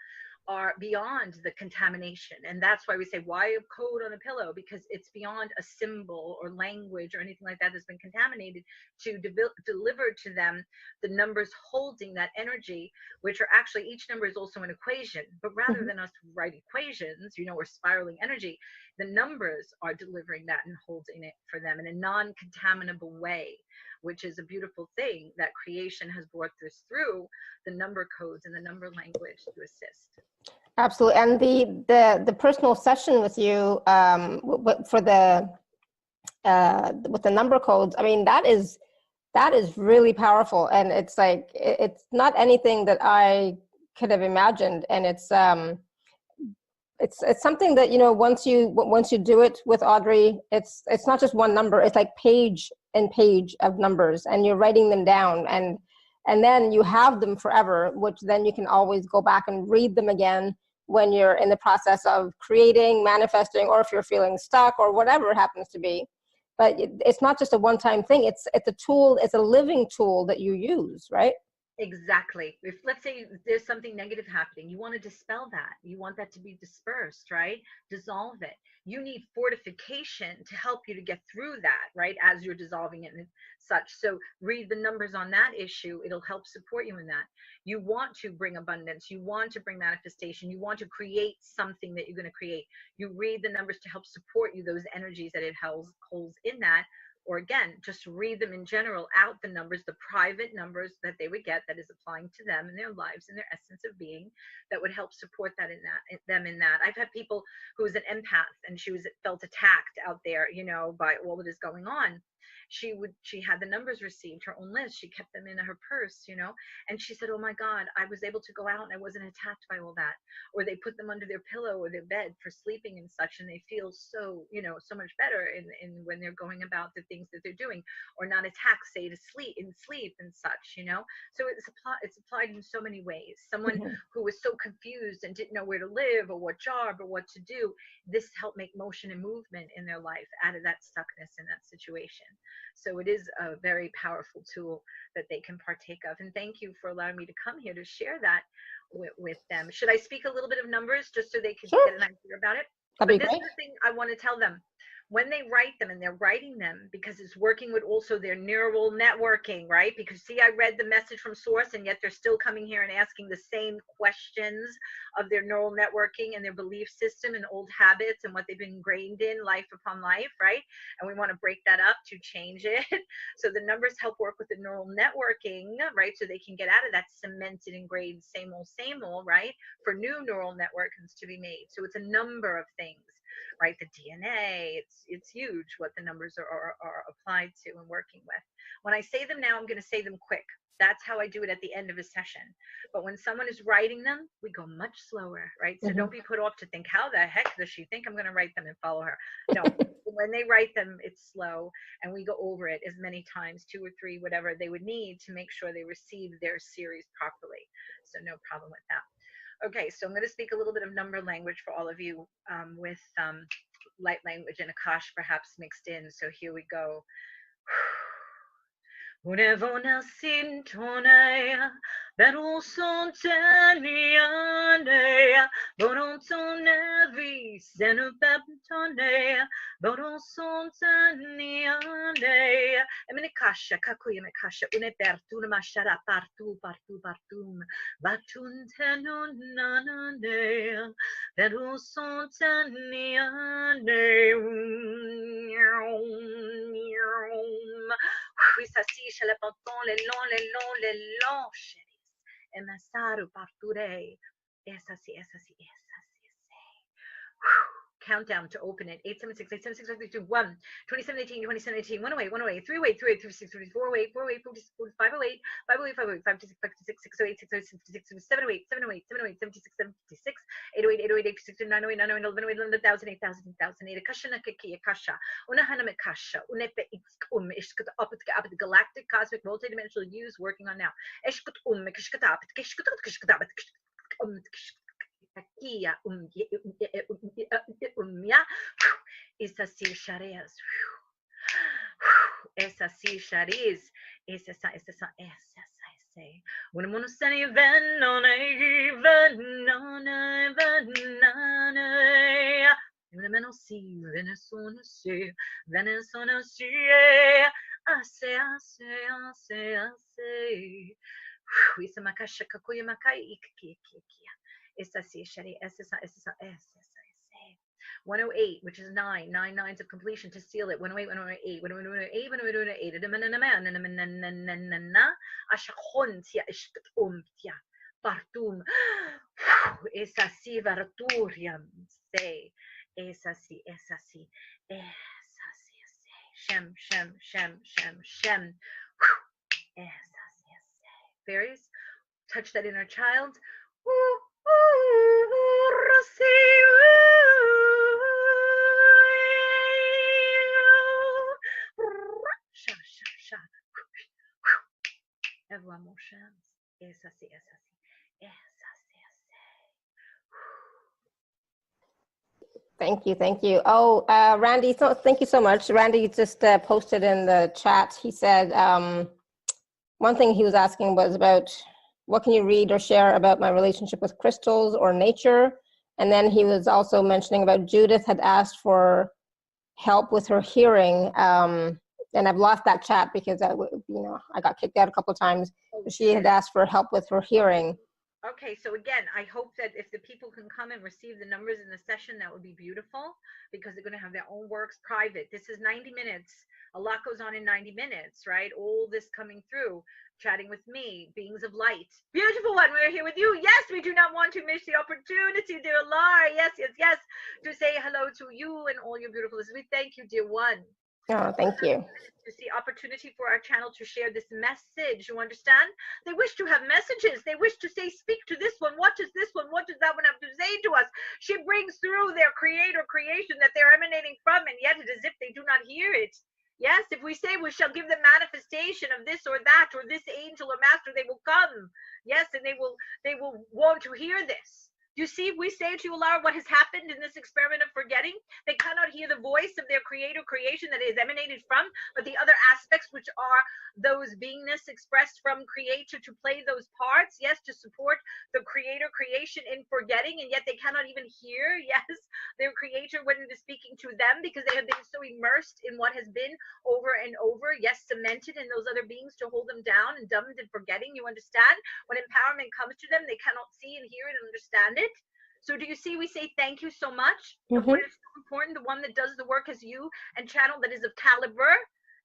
are beyond the contamination. And that's why we say, why a code on a pillow? Because it's beyond a symbol or language or anything like that that's been contaminated to deliver to them the numbers holding that energy, which are actually, each number is also an equation. But rather than us write equations, you know, or spiraling energy, the numbers are delivering that and holding it for them in a non-contaminable way, which is a beautiful thing that creation has brought this through the number codes and the number language to assist. Absolutely. And the personal session with you for the with the number codes, I mean, that is really powerful. And it's like, it's not anything that I could have imagined. And it's something that, you know, once you do it with Audrey, it's not just one number, it's like page and page of numbers, and you're writing them down, and then you have them forever, which then you can always go back and read them again when you're in the process of creating, manifesting, or if you're feeling stuck or whatever it happens to be. But it's not just a one-time thing. It's a tool. It's a living tool that you use, right? Exactly. If, let's say there's something negative happening, you want to dispel that. You want that to be dispersed, right? Dissolve it. You need fortification to help you to get through that, right? As you're dissolving it and such. So read the numbers on that issue. It'll help support you in that. You want to bring abundance. You want to bring manifestation. You want to create something that you're going to create. You read the numbers to help support you, those energies that it holds in that. Or again, just read them in general out, the numbers, the private numbers that they would get that is applying to them in their lives, in their essence of being, that would help support that in that, them in that. I've had people who is an empath and she felt attacked out there, you know, by all that is going on. She had the numbers received, her own list. She kept them in her purse, you know, and she said, oh my God, I was able to go out and I wasn't attacked by all that. Or they put them under their pillow or their bed for sleeping and such, and they feel so, you know, so much better in when they're going about the things that they're doing, or not attacked, say, to sleep and such, you know. So it's applied in so many ways. Someone who was so confused and didn't know where to live or what job or what to do, this helped make motion and movement in their life out of that stuckness in that situation. So it is a very powerful tool that they can partake of. And thank you for allowing me to come here to share that with them. Should I speak a little bit of numbers just so they can get an idea about it? That'd be But this great. is the thing I want to tell them. When they write them, and they're writing them because it's working with also their neural networking, right? Because see, I read the message from source, and yet they're still coming here and asking the same questions of their neural networking and their belief system and old habits and what they've been ingrained in life upon life, right? And we want to break that up to change it. So the numbers help work with the neural networking, right? So they can get out of that cemented, ingrained, same old, right? For new neural networks to be made. So it's a number of things, right? The DNA, it's huge what the numbers are applied to and working with. When I say them now, I'm going to say them quick. That's how I do it at the end of a session. But when someone is writing them, we go much slower, right? So don't be put off to think, how the heck does she think I'm going to write them and follow her? No, when they write them, it's slow, and we go over it as many times, 2 or 3, whatever they would need to make sure they receive their series properly. So no problem with that. Okay, so I'm going to speak a little bit of number language for all of you with light language and Akash perhaps mixed in. So here we go. Unevona sintonea, beru sontenianea, borontonevi, senupeptonea, boron sontenianea, emenikasha, kakuya mekasha, unepertuna mashara, partum, batuntenunananea, beru sontenianea. Quisasisce le panton, le long, chéris. Et ma saru parturei. Essa si. Countdown to open it. 876, 876, 1, 2718, 2718, 108, 308, 308, 306, 408, 408, 508, 508, 508, 526, 608, 608, 708, 708, 708, 76, 76, 808, 808, 806, 908, 908, 1108, 1000, 8,000, 8,000, 8 Akasha Nakaki Akasha, Unahana Makasha, Unepe Ishkut up the galactic cosmic multidimensional use working on now. Eshkut Kishkata, Kishkata, Kia essa si chareas, essa si charis, essa say. When I'm sunny venone, Venezuela see, Venezuela see, I say. Isa makasha kakuya makai ikikia. Essa si shari, essa. 108, which is 9 nines of completion to seal it. 108, 108, 108, 108, 108, ashachontia, ishkatumtia, partum, essa si varturiam, say, essa si, shem, essa si, fairies, touch that inner child. Avoir mon chance. Et ça c'est. Thank you. Thank you. Oh, Randy, so thank you so much. Randy just posted in the chat. He said one thing he was asking was about what can you read or share about my relationship with crystals or nature? And then he was also mentioning about Judith had asked for help with her hearing. And I've lost that chat because I got kicked out a couple of times. She had asked for help with her hearing. Okay, so again, I hope that if the people can come and receive the numbers in the session, that would be beautiful, because they're going to have their own works private. This is 90 minutes. A lot goes on in 90 minutes, right? All this coming through, chatting with me, beings of light. Beautiful one, we're here with you. Yes, we do not want to miss the opportunity, dear Laura. Yes, yes, yes, to say hello to you and all your beautiful listeners. We thank you, dear one. Oh, thank you. It's the opportunity for our channel to share this message. You understand? They wish to have messages. They wish to say, speak to this one. What does this one? What does that one have to say to us? She brings through their creator creation that they're emanating from, and yet it is as if they do not hear it. Yes, if we say we shall give them manifestation of this or that, or this angel or master, they will come. Yes, and they will want to hear this. You see, if we say to you, Laura, what has happened in this experiment of forgetting, they cannot hear the voice of their creator creation that is emanated from, but the other aspects, which are those beingness expressed from creator to play those parts, yes, to support the creator creation in forgetting, and yet they cannot even hear, yes, their creator when it is speaking to them, because they have been so immersed in what has been over and over, yes, cemented in those other beings to hold them down and dumbed in forgetting. You understand? When empowerment comes to them, they cannot see and hear it and understand it. So do you see, we say thank you so much. Mm-hmm. What is so important, the one that does the work as you, and channel that is of caliber.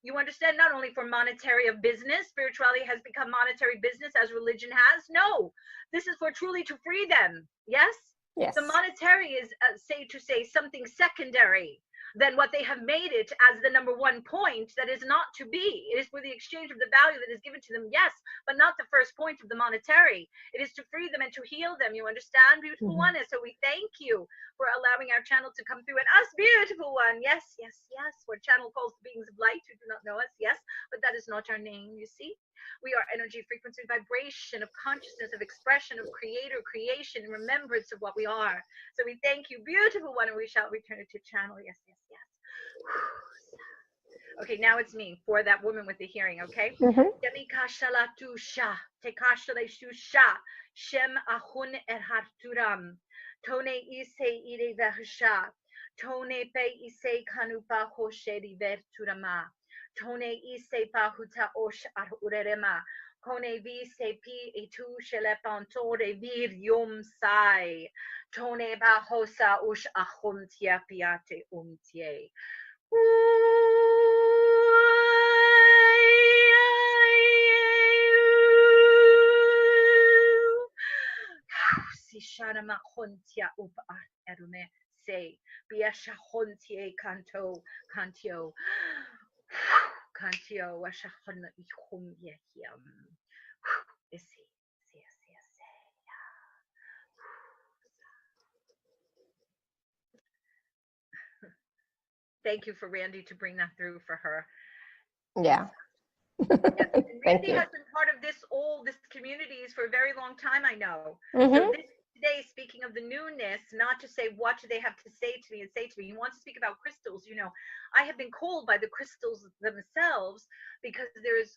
You understand, not only for monetary of business, spirituality has become monetary business as religion has. No, this is for truly to free them. Yes? Yes. The monetary is, say something secondary than what they have made it as the number one point that is not to be. It is for the exchange of the value that is given to them, yes, but not the first point of the monetary. It is to free them and to heal them. You understand, beautiful one? And so we thank you for allowing our channel to come through, and us, beautiful one. Yes, yes, yes. What channel calls the beings of light who do not know us, yes, but that is not our name, you see. We are energy, frequency, vibration of consciousness, of expression, of creator, creation, remembrance of what we are. So we thank you, beautiful one, and we shall return it to channel. Yes, yes, yes. Okay, now it's me for that woman with the hearing, okay? Shem ahun harturam. Tone ise ire vahsha. Tone pe ise kanupa hosheri verturama. Tone ise pahuta osh urerema. Kone vi se pi etu shelepantore vir yom sai. Tone ba hosa ush ahumtia piate umtie. Si shana ma hontia up erume say biasha hontie canto cantio cantio washa hon ichum yehiam. Thank you for Randy to bring that through for her. Yeah. Yes. Thank Randy you. has been part of this communities for a very long time, I know. Mm-hmm. So this today, speaking of the newness, not to say what do they have to say to me and say to me. He wants to speak about crystals. You know, I have been called by the crystals themselves because there's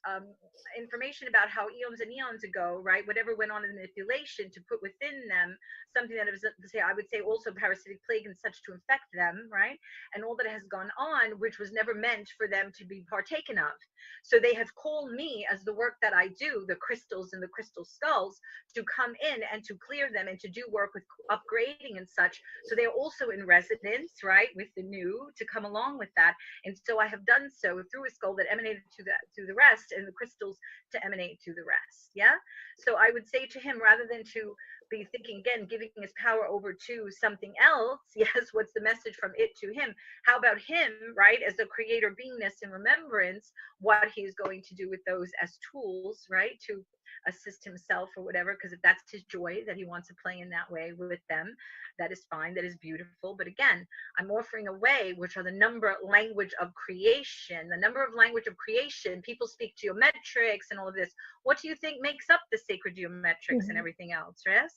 information about how eons and eons ago, right, whatever went on in manipulation to put within them something that was, I would say, also parasitic plague and such to infect them, right, and all that has gone on, which was never meant for them to be partaken of. So they have called me, as the work that I do, the crystals and the crystal skulls, to come in and to clear them and to do work with upgrading and such. So they're also in resonance, right, with the new, to come along with that. And so I have done so through a skull that emanated to the rest, and the crystals to emanate to the rest. Yeah. So I would say to him, rather than to be thinking again, giving his power over to something else, yes, what's the message from it to him? How about him, right, as a creator beingness and remembrance, what he's going to do with those as tools, right, to assist himself or whatever, because if that's his joy that he wants to play in that way with them, that is fine, that is beautiful. But again, I'm offering a way, which are the number language of creation, the number of language of creation. People speak geometrics and all of this. What do you think makes up the sacred geometrics and everything else, yes?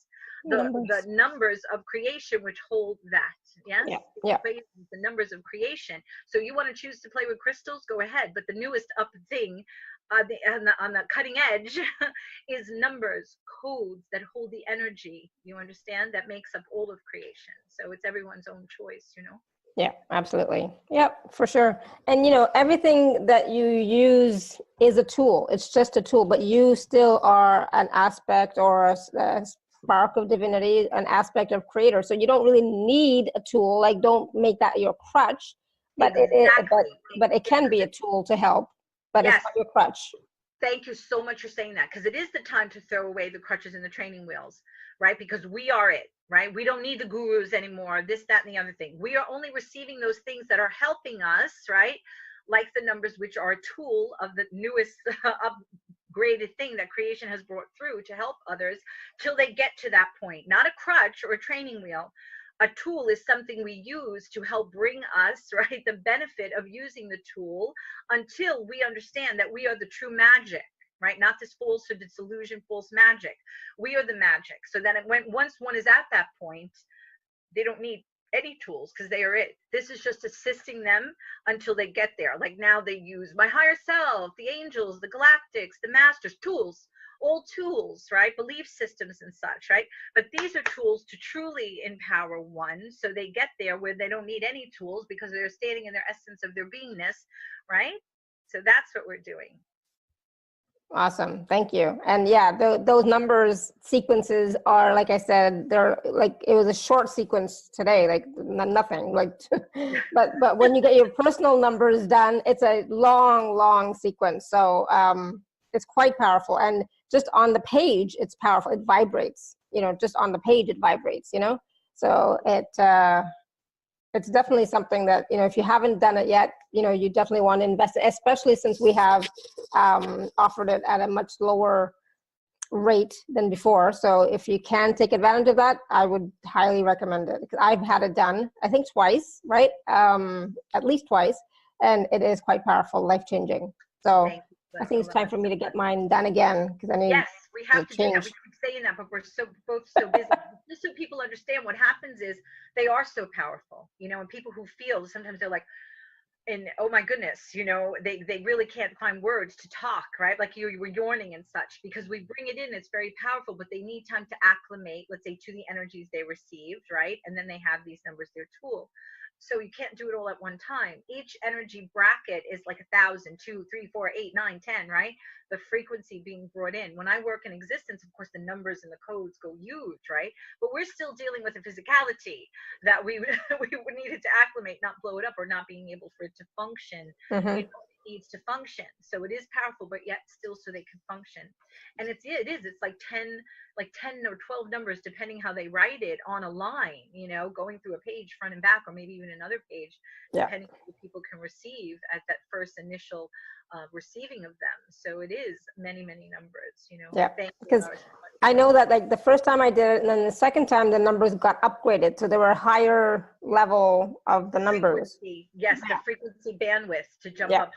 the numbers of creation which hold that. Yes. Yeah. Yeah. The numbers of creation. So you want to choose to play with crystals, go ahead. But the newest up thing on the cutting edge is numbers, codes that hold the energy. You understand? That makes up all of creation. So it's everyone's own choice, you know? Yeah, absolutely. Yep, for sure. And you know, everything that you use is a tool. It's just a tool, but you still are an aspect or a spark of divinity, an aspect of creator. So you don't really need a tool. Like, don't make that your crutch. But Exactly. but it can be a tool to help. But it's Yes. not your crutch. Thank you so much for saying that, because it is the time to throw away the crutches and the training wheels, right? Because we are it, right? We don't need the gurus anymore, this, that, and the other thing. We are only receiving those things that are helping us, right? Like the numbers, which are a tool of the newest upgraded thing that creation has brought through to help others till they get to that point. Not a crutch or a training wheel. A tool is something we use to help bring us, right, the benefit of using the tool until we understand that we are the true magic, right? Not this falsehood, this illusion, false magic. We are the magic. So that once one is at that point, they don't need any tools because they are it. This is just assisting them until they get there. Like now they use my higher self, the angels, the galactics, the masters, tools. All tools, right? Belief systems and such, right? But these are tools to truly empower one, so they get there where they don't need any tools because they're standing in their essence of their beingness, right? So that's what we're doing. Awesome. Thank you. And yeah, those numbers sequences are, like I said, they're like, it was a short sequence today, like nothing, like, but when you get your personal numbers done, it's a long sequence. So it's quite powerful. And just on the page, it's powerful. It vibrates, you know, just on the page, it vibrates, you know? So it's definitely something that, you know, if you haven't done it yet, you know, you definitely want to invest, especially since we have offered it at a much lower rate than before. So if you can take advantage of that, I would highly recommend it, because I've had it done, I think twice, right? At least twice. And it is quite powerful, life-changing. So I think it's time for me to get mine done again, because I need Yes, we have to do that. change. We keep saying that, but we're both so busy. Just so people understand, what happens is they are so powerful, you know, and people who feel, sometimes they're like, and oh my goodness, you know, they really can't find words to talk, right? Like you were yawning and such, because we bring it in, it's very powerful, but they need time to acclimate, let's say, to the energies they received, right? And then they have these numbers, their tool. So you can't do it all at one time. Each energy bracket is like 1,000, 2, 3, 4, 8, 9, 10, right? The frequency being brought in. When I work in existence, of course, the numbers and the codes go huge, right? But we're still dealing with the physicality that we needed to acclimate, not blow it up, or not being able for it to function. Mm-hmm. You know, it needs to function. So it is powerful, but yet still so they can function. And it's like 10 or 12 numbers, depending how they write it on a line, you know, going through a page front and back, or maybe even another page, depending on what people can receive at that first initial receiving of them. So it is many numbers, you know. Yeah, Thank you, because Laura, so much. I know that like the first time I did it, and then the second time the numbers got upgraded, so there were a higher level of the numbers. Frequency, yes, the frequency bandwidth to jump up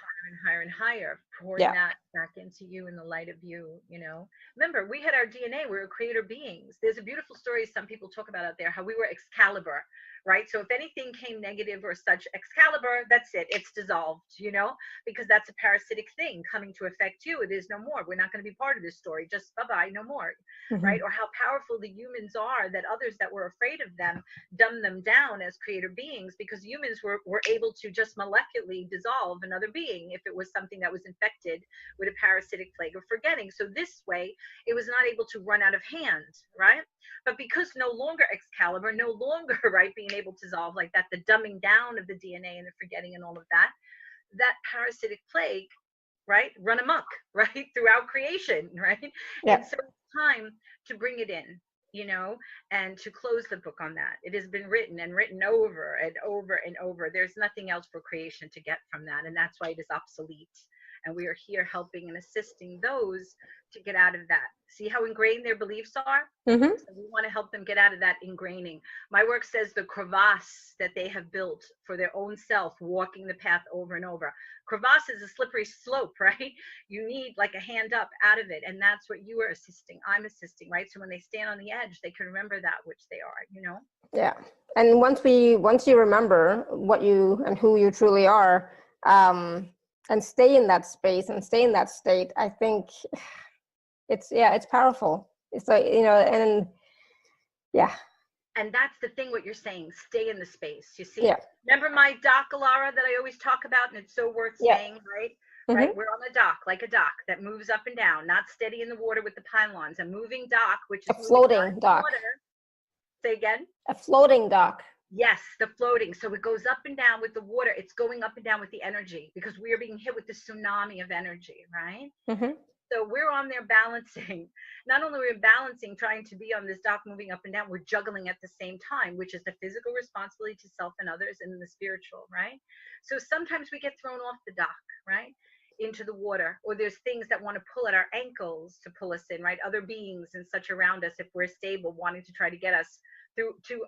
higher and higher, pouring that back into you in the light of you, you know. Remember, we had our DNA, we were creator beings. There's a beautiful story some people talk about out there, how we were Excalibur, right? So if anything came negative or such, Excalibur, that's it, it's dissolved, you know, because that's a parasitic thing coming to affect you. It is no more. We're not going to be part of this story. Just bye-bye, no more, right? Or how powerful the humans are, that others that were afraid of them dumb them down as creator beings, because humans were able to just molecularly dissolve another being if it was something that was infected with a parasitic plague of forgetting. So this way, it was not able to run out of hand, right? But because no longer Excalibur, no longer, right, being able to dissolve like that, the dumbing down of the DNA and the forgetting and all of that, that parasitic plague, right, run amok, right, throughout creation, right? And so it's time to bring it in, you know, and to close the book on that. It has been written and written over and over and over. There's nothing else for creation to get from that, and that's why it is obsolete. And we are here helping and assisting those to get out of that. See how ingrained their beliefs are? Mm-hmm. So we want to help them get out of that ingraining. My work says the crevasse that they have built for their own self, walking the path over and over. Crevasse is a slippery slope, right? You need like a hand up out of it. And that's what you are assisting. I'm assisting, right? So when they stand on the edge, they can remember that which they are, you know? Yeah. And once you remember what you and who you truly are, and stay in that space and stay in that state, I think it's powerful. It's like, you know, and yeah. And that's the thing, what you're saying, stay in the space. You see? Yeah. Remember my dock, Alara, that I always talk about, and it's so worth saying, right? Mm-hmm. Right? We're on a dock, like a dock that moves up and down, not steady in the water with the pylons. A moving dock, which is A floating dock. Water. Say again? A floating dock. Yes, the floating. So it goes up and down with the water. It's going up and down with the energy because we are being hit with the tsunami of energy, right? Mm-hmm. So we're on there balancing. Not only are we balancing, trying to be on this dock moving up and down, we're juggling at the same time, which is the physical responsibility to self and others and the spiritual, right? So sometimes we get thrown off the dock, right? Into the water, or there's things that want to pull at our ankles to pull us in, right? Other beings and such around us, if we're stable, wanting to try to get us through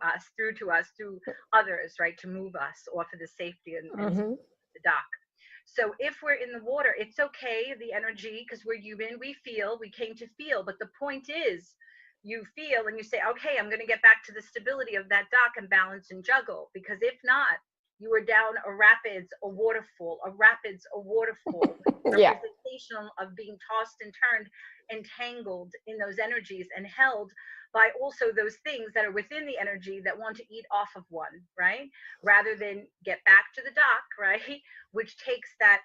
others, right? To move us off of the safety and the dock. So if we're in the water, it's okay, the energy, because we're human, we came to feel. But the point is, you feel and you say, okay, I'm going to get back to the stability of that dock and balance and juggle. Because if not, you are down a rapids, a waterfall, Yeah. representation of being tossed and turned, entangled in those energies and held by also those things that are within the energy that want to eat off of one, right? Rather than get back to the dock, right? Which takes that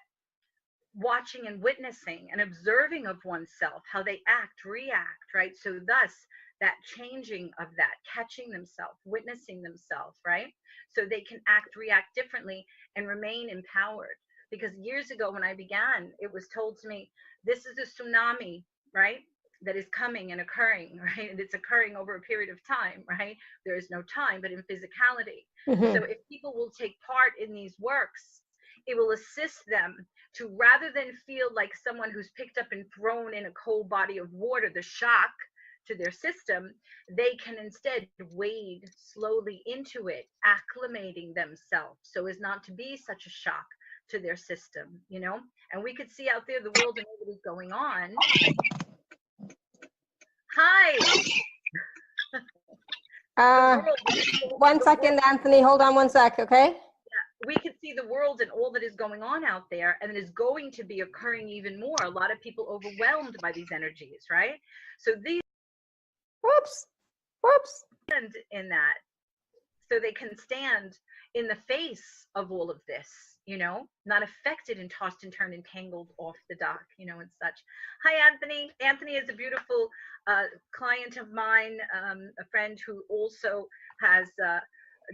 watching and witnessing and observing of oneself, how they act, react, right? So thus that changing of that, catching themselves, witnessing themselves, right? So they can act, react differently and remain empowered. Because years ago when I began, it was told to me, this is a tsunami, right? That is coming and occurring, right? And it's occurring over a period of time, right? There is no time, but in physicality. Mm-hmm. So if people will take part in these works, it will assist them to, rather than feel like someone who's picked up and thrown in a cold body of water, the shock to their system, they can instead wade slowly into it, acclimating themselves so as not to be such a shock to their system, you know? And we could see out there the world and what is going on. Hi. 1 second, Anthony. Hold on 1 sec, okay? We can see the world and all that is going on out there, and it is going to be occurring even more. A lot of people overwhelmed by these energies, right? So these Whoops. stand in that, so they can stand in the face of all of this, you know, not affected and tossed and turned and tangled off the dock, you know, and such. Hi, Anthony. Anthony is a beautiful client of mine, a friend who also has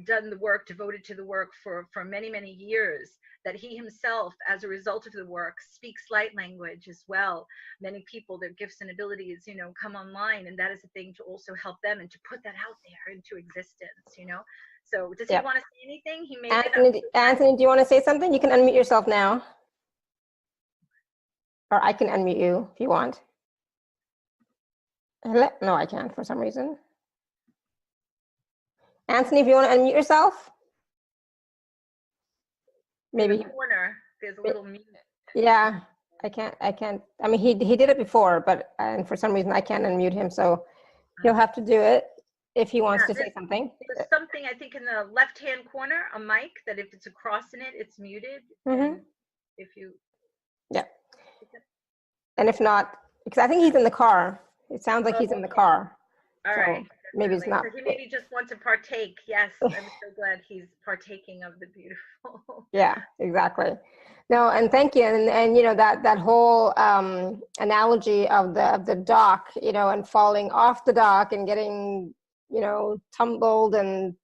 done the work, devoted to the work for many, many years, that he himself, as a result of the work, speaks light language as well. Many people, their gifts and abilities, you know, come online, and that is a thing to also help them and to put that out there into existence, you know. So does he want to say anything? He made Anthony, do you want to say something? You can unmute yourself now. Or I can unmute you if you want. No, I can't for some reason. Anthony, if you want to unmute yourself. Maybe. In the corner, there's a little mute. Yeah, I can't. I mean, he did it before, but and for some reason I can't unmute him. So he'll have to do it if he wants to say something. There's something, I think, in the left-hand corner, a mic, that if it's across in it, it's muted. Mm-hmm. If you. Yeah. And if not, because I think he's in the car. It sounds like he's in the car. All right. Maybe it's not. So he maybe just wants to partake. Yes, I'm so glad he's partaking of the beautiful. Yeah, exactly. No, and thank you. And you know, that whole analogy of the dock, you know, and falling off the dock and getting, you know, tumbled and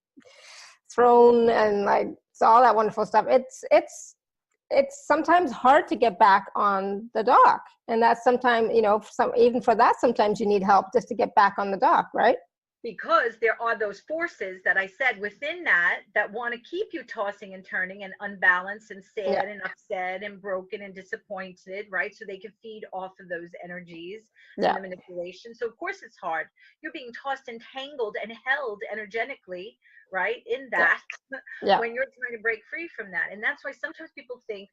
thrown and like so all that wonderful stuff. It's sometimes hard to get back on the dock, and that's sometimes, you know, even for that, sometimes you need help just to get back on the dock, right? because there are those forces that I said within that want to keep you tossing and turning and unbalanced and sad and upset and broken and disappointed, right? So they can feed off of those energies and the manipulation. So of course it's hard. You're being tossed and tangled and held energetically, right, in that when you're trying to break free from that. And that's why sometimes people think,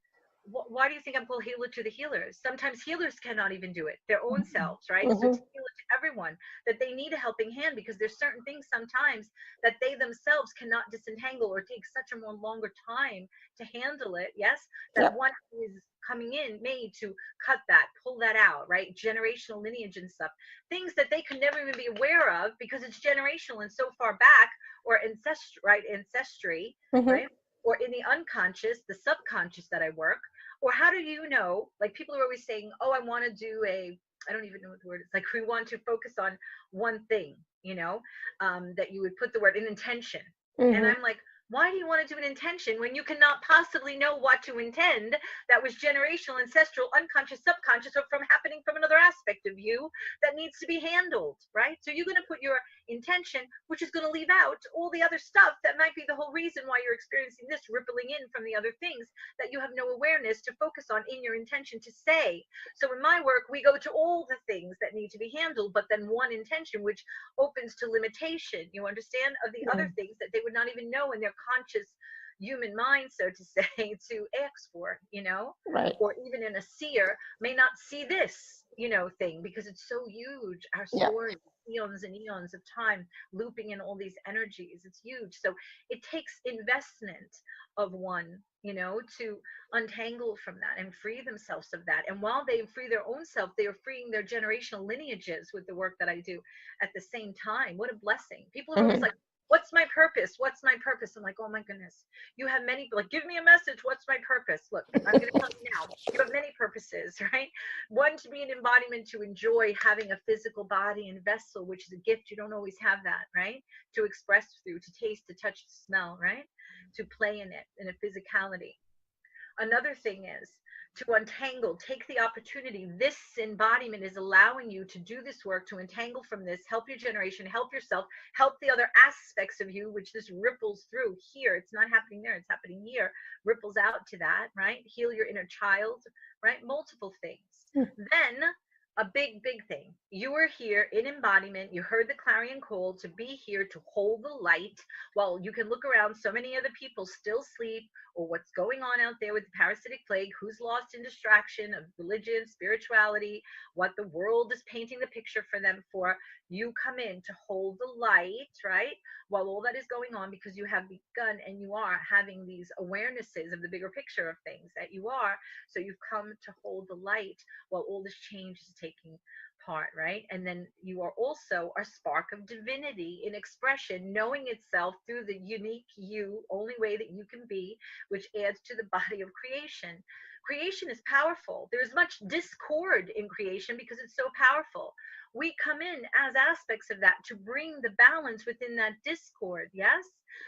why do you think I'm called healer to the healers? Sometimes healers cannot even do it, their own selves, right? So to heal it to everyone, that they need a helping hand, because there's certain things sometimes that they themselves cannot disentangle, or take such a more longer time to handle it, yes? That one is coming in made to cut that, pull that out, right? Generational lineage and stuff. Things that they could never even be aware of because it's generational and so far back, or ancestry, right? Ancestry, right? Or in the unconscious, the subconscious that I work. Or how do you know, like people are always saying, oh, I want to do I don't even know what the word is, like we want to focus on one thing, you know, that you would put the word in intention. And I'm like, why do you want to do an intention when you cannot possibly know what to intend that was generational, ancestral, unconscious, subconscious, or from happening from another aspect of you that needs to be handled, right? So you're going to put your intention, which is going to leave out all the other stuff that might be the whole reason why you're experiencing this rippling in from the other things that you have no awareness to focus on in your intention to say. So in my work, we go to all the things that need to be handled, but then one intention, which opens to limitation, you understand, of the other things that they would not even know in their conscious human mind, so to say, to ask for, you know, or even in a seer may not see this, you know, thing, because it's so huge, our story, eons and eons of time looping in all these energies, it's huge. So it takes investment of one, you know, to untangle from that and free themselves of that. And while they free their own self, they are freeing their generational lineages with the work that I do at the same time. What a blessing. People are always like, what's my purpose? What's my purpose? I'm like, oh my goodness. You have many, like, give me a message. What's my purpose? Look, I'm going to tell you now. You have many purposes, right? One, to be an embodiment, to enjoy having a physical body and vessel, which is a gift. You don't always have that, right? To express through, to taste, to touch, to smell, right? To play in it, in a physicality. Another thing is to untangle, take the opportunity. This embodiment is allowing you to do this work, to untangle from this, help your generation, help yourself, help the other aspects of you, which this ripples through here. It's not happening there, it's happening here, ripples out to that, right? Heal your inner child, right? Multiple things. Then a big thing. You are here in embodiment. You heard the clarion call to be here to hold the light. Well, you can look around, so many other people still sleep, or what's going on out there with the parasitic plague, who's lost in distraction of religion, spirituality, what the world is painting the picture for them for. You come in to hold the light, right? While all that is going on, because you have begun and you are having these awarenesses of the bigger picture of things that you are. So you've come to hold the light while all this change is taking part, right? And then you are also a spark of divinity in expression, knowing itself through the unique you, only way that you can be, which adds to the body of creation. Creation is powerful. There's much discord in creation because it's so powerful. We come in as aspects of that to bring the balance within that discord, yes?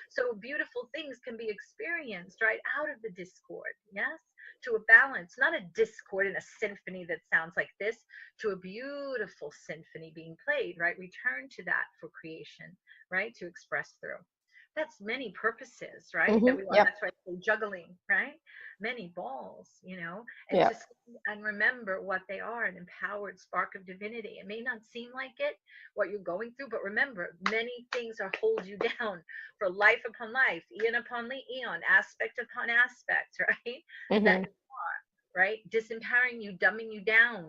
So beautiful things can be experienced, right, out of the discord, yes? To a balance, not a discord in a symphony that sounds like this, to a beautiful symphony being played, right? Return to that for creation, right? To express through. That's many purposes, right? That we want. That's why I say juggling, right? Many balls, you know, and just and remember what they are, an empowered spark of divinity. It may not seem like it, what you're going through, but remember, many things are hold you down for life upon life, eon upon eon, aspect upon aspect, right? That you are, right? Disempowering you, dumbing you down.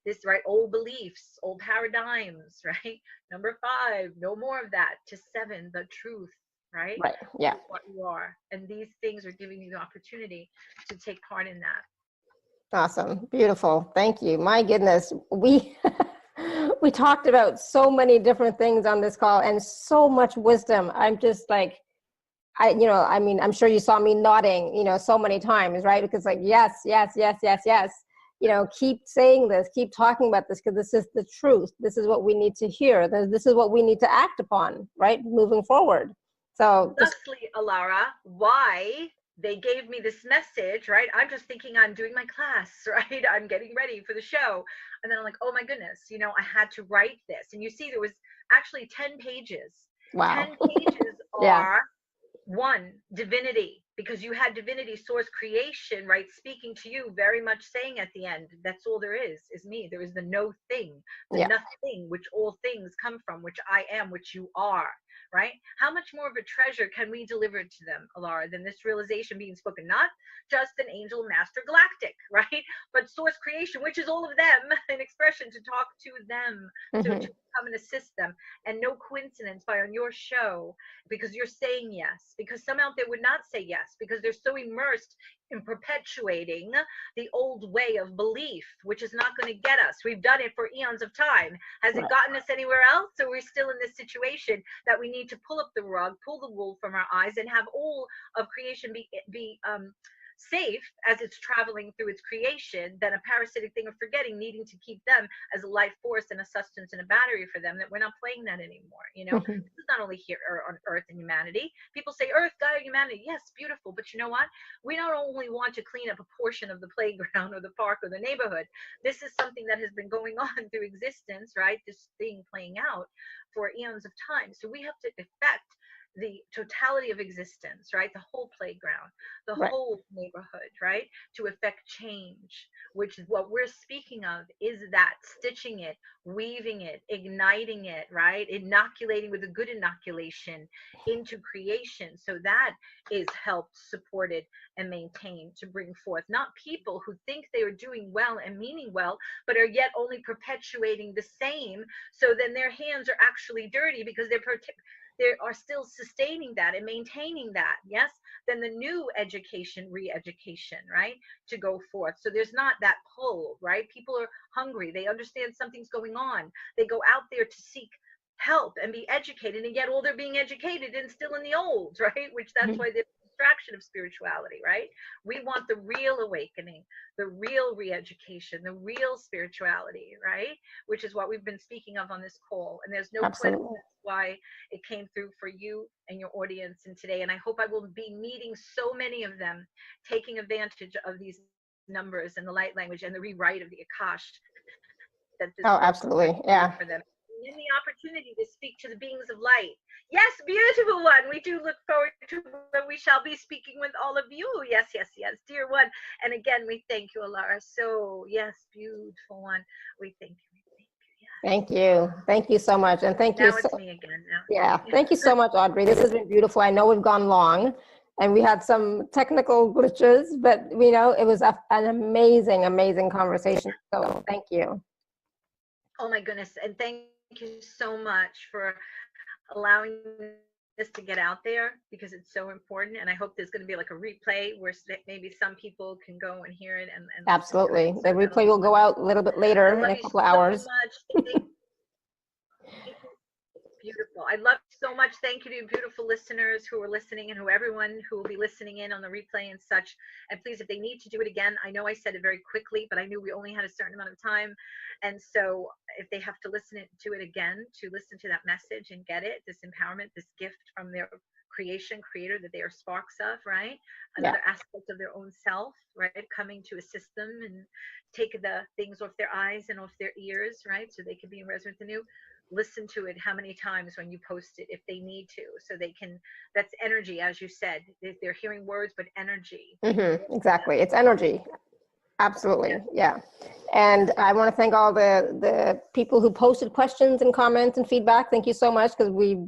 This, right? Old beliefs, old paradigms, right? Number 5, no more of that. To 7, the truth. Right? Yeah. What you are. And these things are giving you the opportunity to take part in that. Awesome. Beautiful. Thank you. My goodness. We we talked about so many different things on this call and so much wisdom. I'm just like, I mean, I'm sure you saw me nodding, you know, so many times, right? Because like, yes. You know, keep saying this, keep talking about this, because this is the truth. This is what we need to hear. This is what we need to act upon, right? Moving forward. So thusly, Alara, why they gave me this message, right? I'm just thinking I'm doing my class, right? I'm getting ready for the show. And then I'm like, oh my goodness, you know, I had to write this. And you see, there was actually 10 pages. Wow. 10 pages Yeah. are one, divinity, because you had divinity, source, creation, right, speaking to you, very much saying at the end, that's all there is me. There is the no thing, the Yeah. nothing, which all things come from, which I am, which you are, right? How much more of a treasure can we deliver to them, Alara, than this realization being spoken? Not just an angel master galactic, right? But source creation, which is all of them, an expression to talk to them, to come and assist them. And no coincidence by on your show, because you're saying yes, because some out there would not say yes, because they're so immersed in perpetuating the old way of belief, which is not going to get us. We've done it for eons of time. Has it gotten us anywhere else? So we're still in this situation that we need to pull up the rug, pull the wool from our eyes, and have all of creation be safe as it's traveling through its creation, than a parasitic thing of forgetting, needing to keep them as a life force and a sustenance and a battery for them, that we're not playing that anymore. You know, this is not only here on Earth and humanity. People say Earth, God, humanity. Yes, beautiful. But you know what? We not only want to clean up a portion of the playground or the park or the neighborhood. This is something that has been going on through existence, right? This thing playing out for eons of time. So we have to affect the totality of existence, right? The whole playground, the whole neighborhood, right? To affect change, which is what we're speaking of, is that stitching it, weaving it, igniting it, right? Inoculating with a good inoculation into creation. So that is helped, supported, and maintained to bring forth, not people who think they are doing well and meaning well, but are yet only perpetuating the same. So then their hands are actually dirty because they are still sustaining that and maintaining that. Yes. Then the new education, re-education, right, to go forth. So there's not that pull, right? People are hungry. They understand something's going on. They go out there to seek help and be educated, and yet all they're being educated and still in the old, right? Which that's why the distraction of spirituality, right? We want the real awakening, the real re-education, the real spirituality, right? Which is what we've been speaking of on this call. And there's no question why it came through for you and your audience in today. And I hope I will be meeting so many of them, taking advantage of these numbers and the light language and the rewrite of the Akash that this absolutely. Yeah. For them. And the opportunity to speak to the beings of light. Yes, beautiful one. We do look forward to when we shall be speaking with all of you. Yes, yes, yes, dear one. And again, we thank you, Alara. So, yes, beautiful one. We thank you. Thank you. Thank you so much. And thank you. Now it's me again. Now. Yeah. Thank you so much, Audrey. This has been beautiful. I know we've gone long and we had some technical glitches, but we know it was an amazing, amazing conversation. So thank you. Oh my goodness. And thank you so much for allowing this to get out there, because it's so important. And I hope there's going to be like a replay where maybe some people can go and hear it. And absolutely. The replay will go out a little bit later in a couple hours. Beautiful. I love you so much. Thank you to beautiful listeners who are listening, and who everyone who will be listening in on the replay and such. And please, if they need to do it again, I know I said it very quickly, but I knew we only had a certain amount of time. And so if they have to listen to it again, to listen to that message and get it, this empowerment, this gift from their creator that they are sparks of, right? Another aspect of their own self, right? Coming to assist them and take the things off their eyes and off their ears, right? So they can be in resonance with the new. Listen to it how many times when you post it, if they need to, so they can, that's energy, as you said. They're hearing words, but energy. Exactly. It's energy. Absolutely. Yeah. And I want to thank all the people who posted questions and comments and feedback. Thank you so much, because we,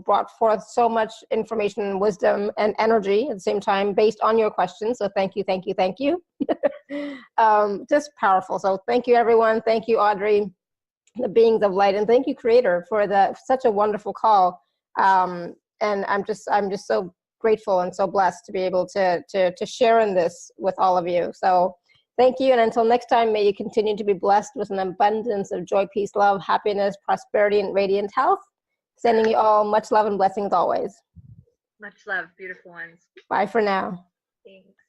brought forth so much information and wisdom and energy at the same time based on your questions. So thank you, thank you, thank you. Just powerful. So thank you, everyone. Thank you, Audrey, the beings of light, and thank you, Creator, for such a wonderful call. And I'm just so grateful and so blessed to be able to share in this with all of you. So thank you, and until next time, may you continue to be blessed with an abundance of joy, peace, love, happiness, prosperity, and radiant health. Sending you all much love and blessings always. Much love, beautiful ones. Bye for now. Thanks.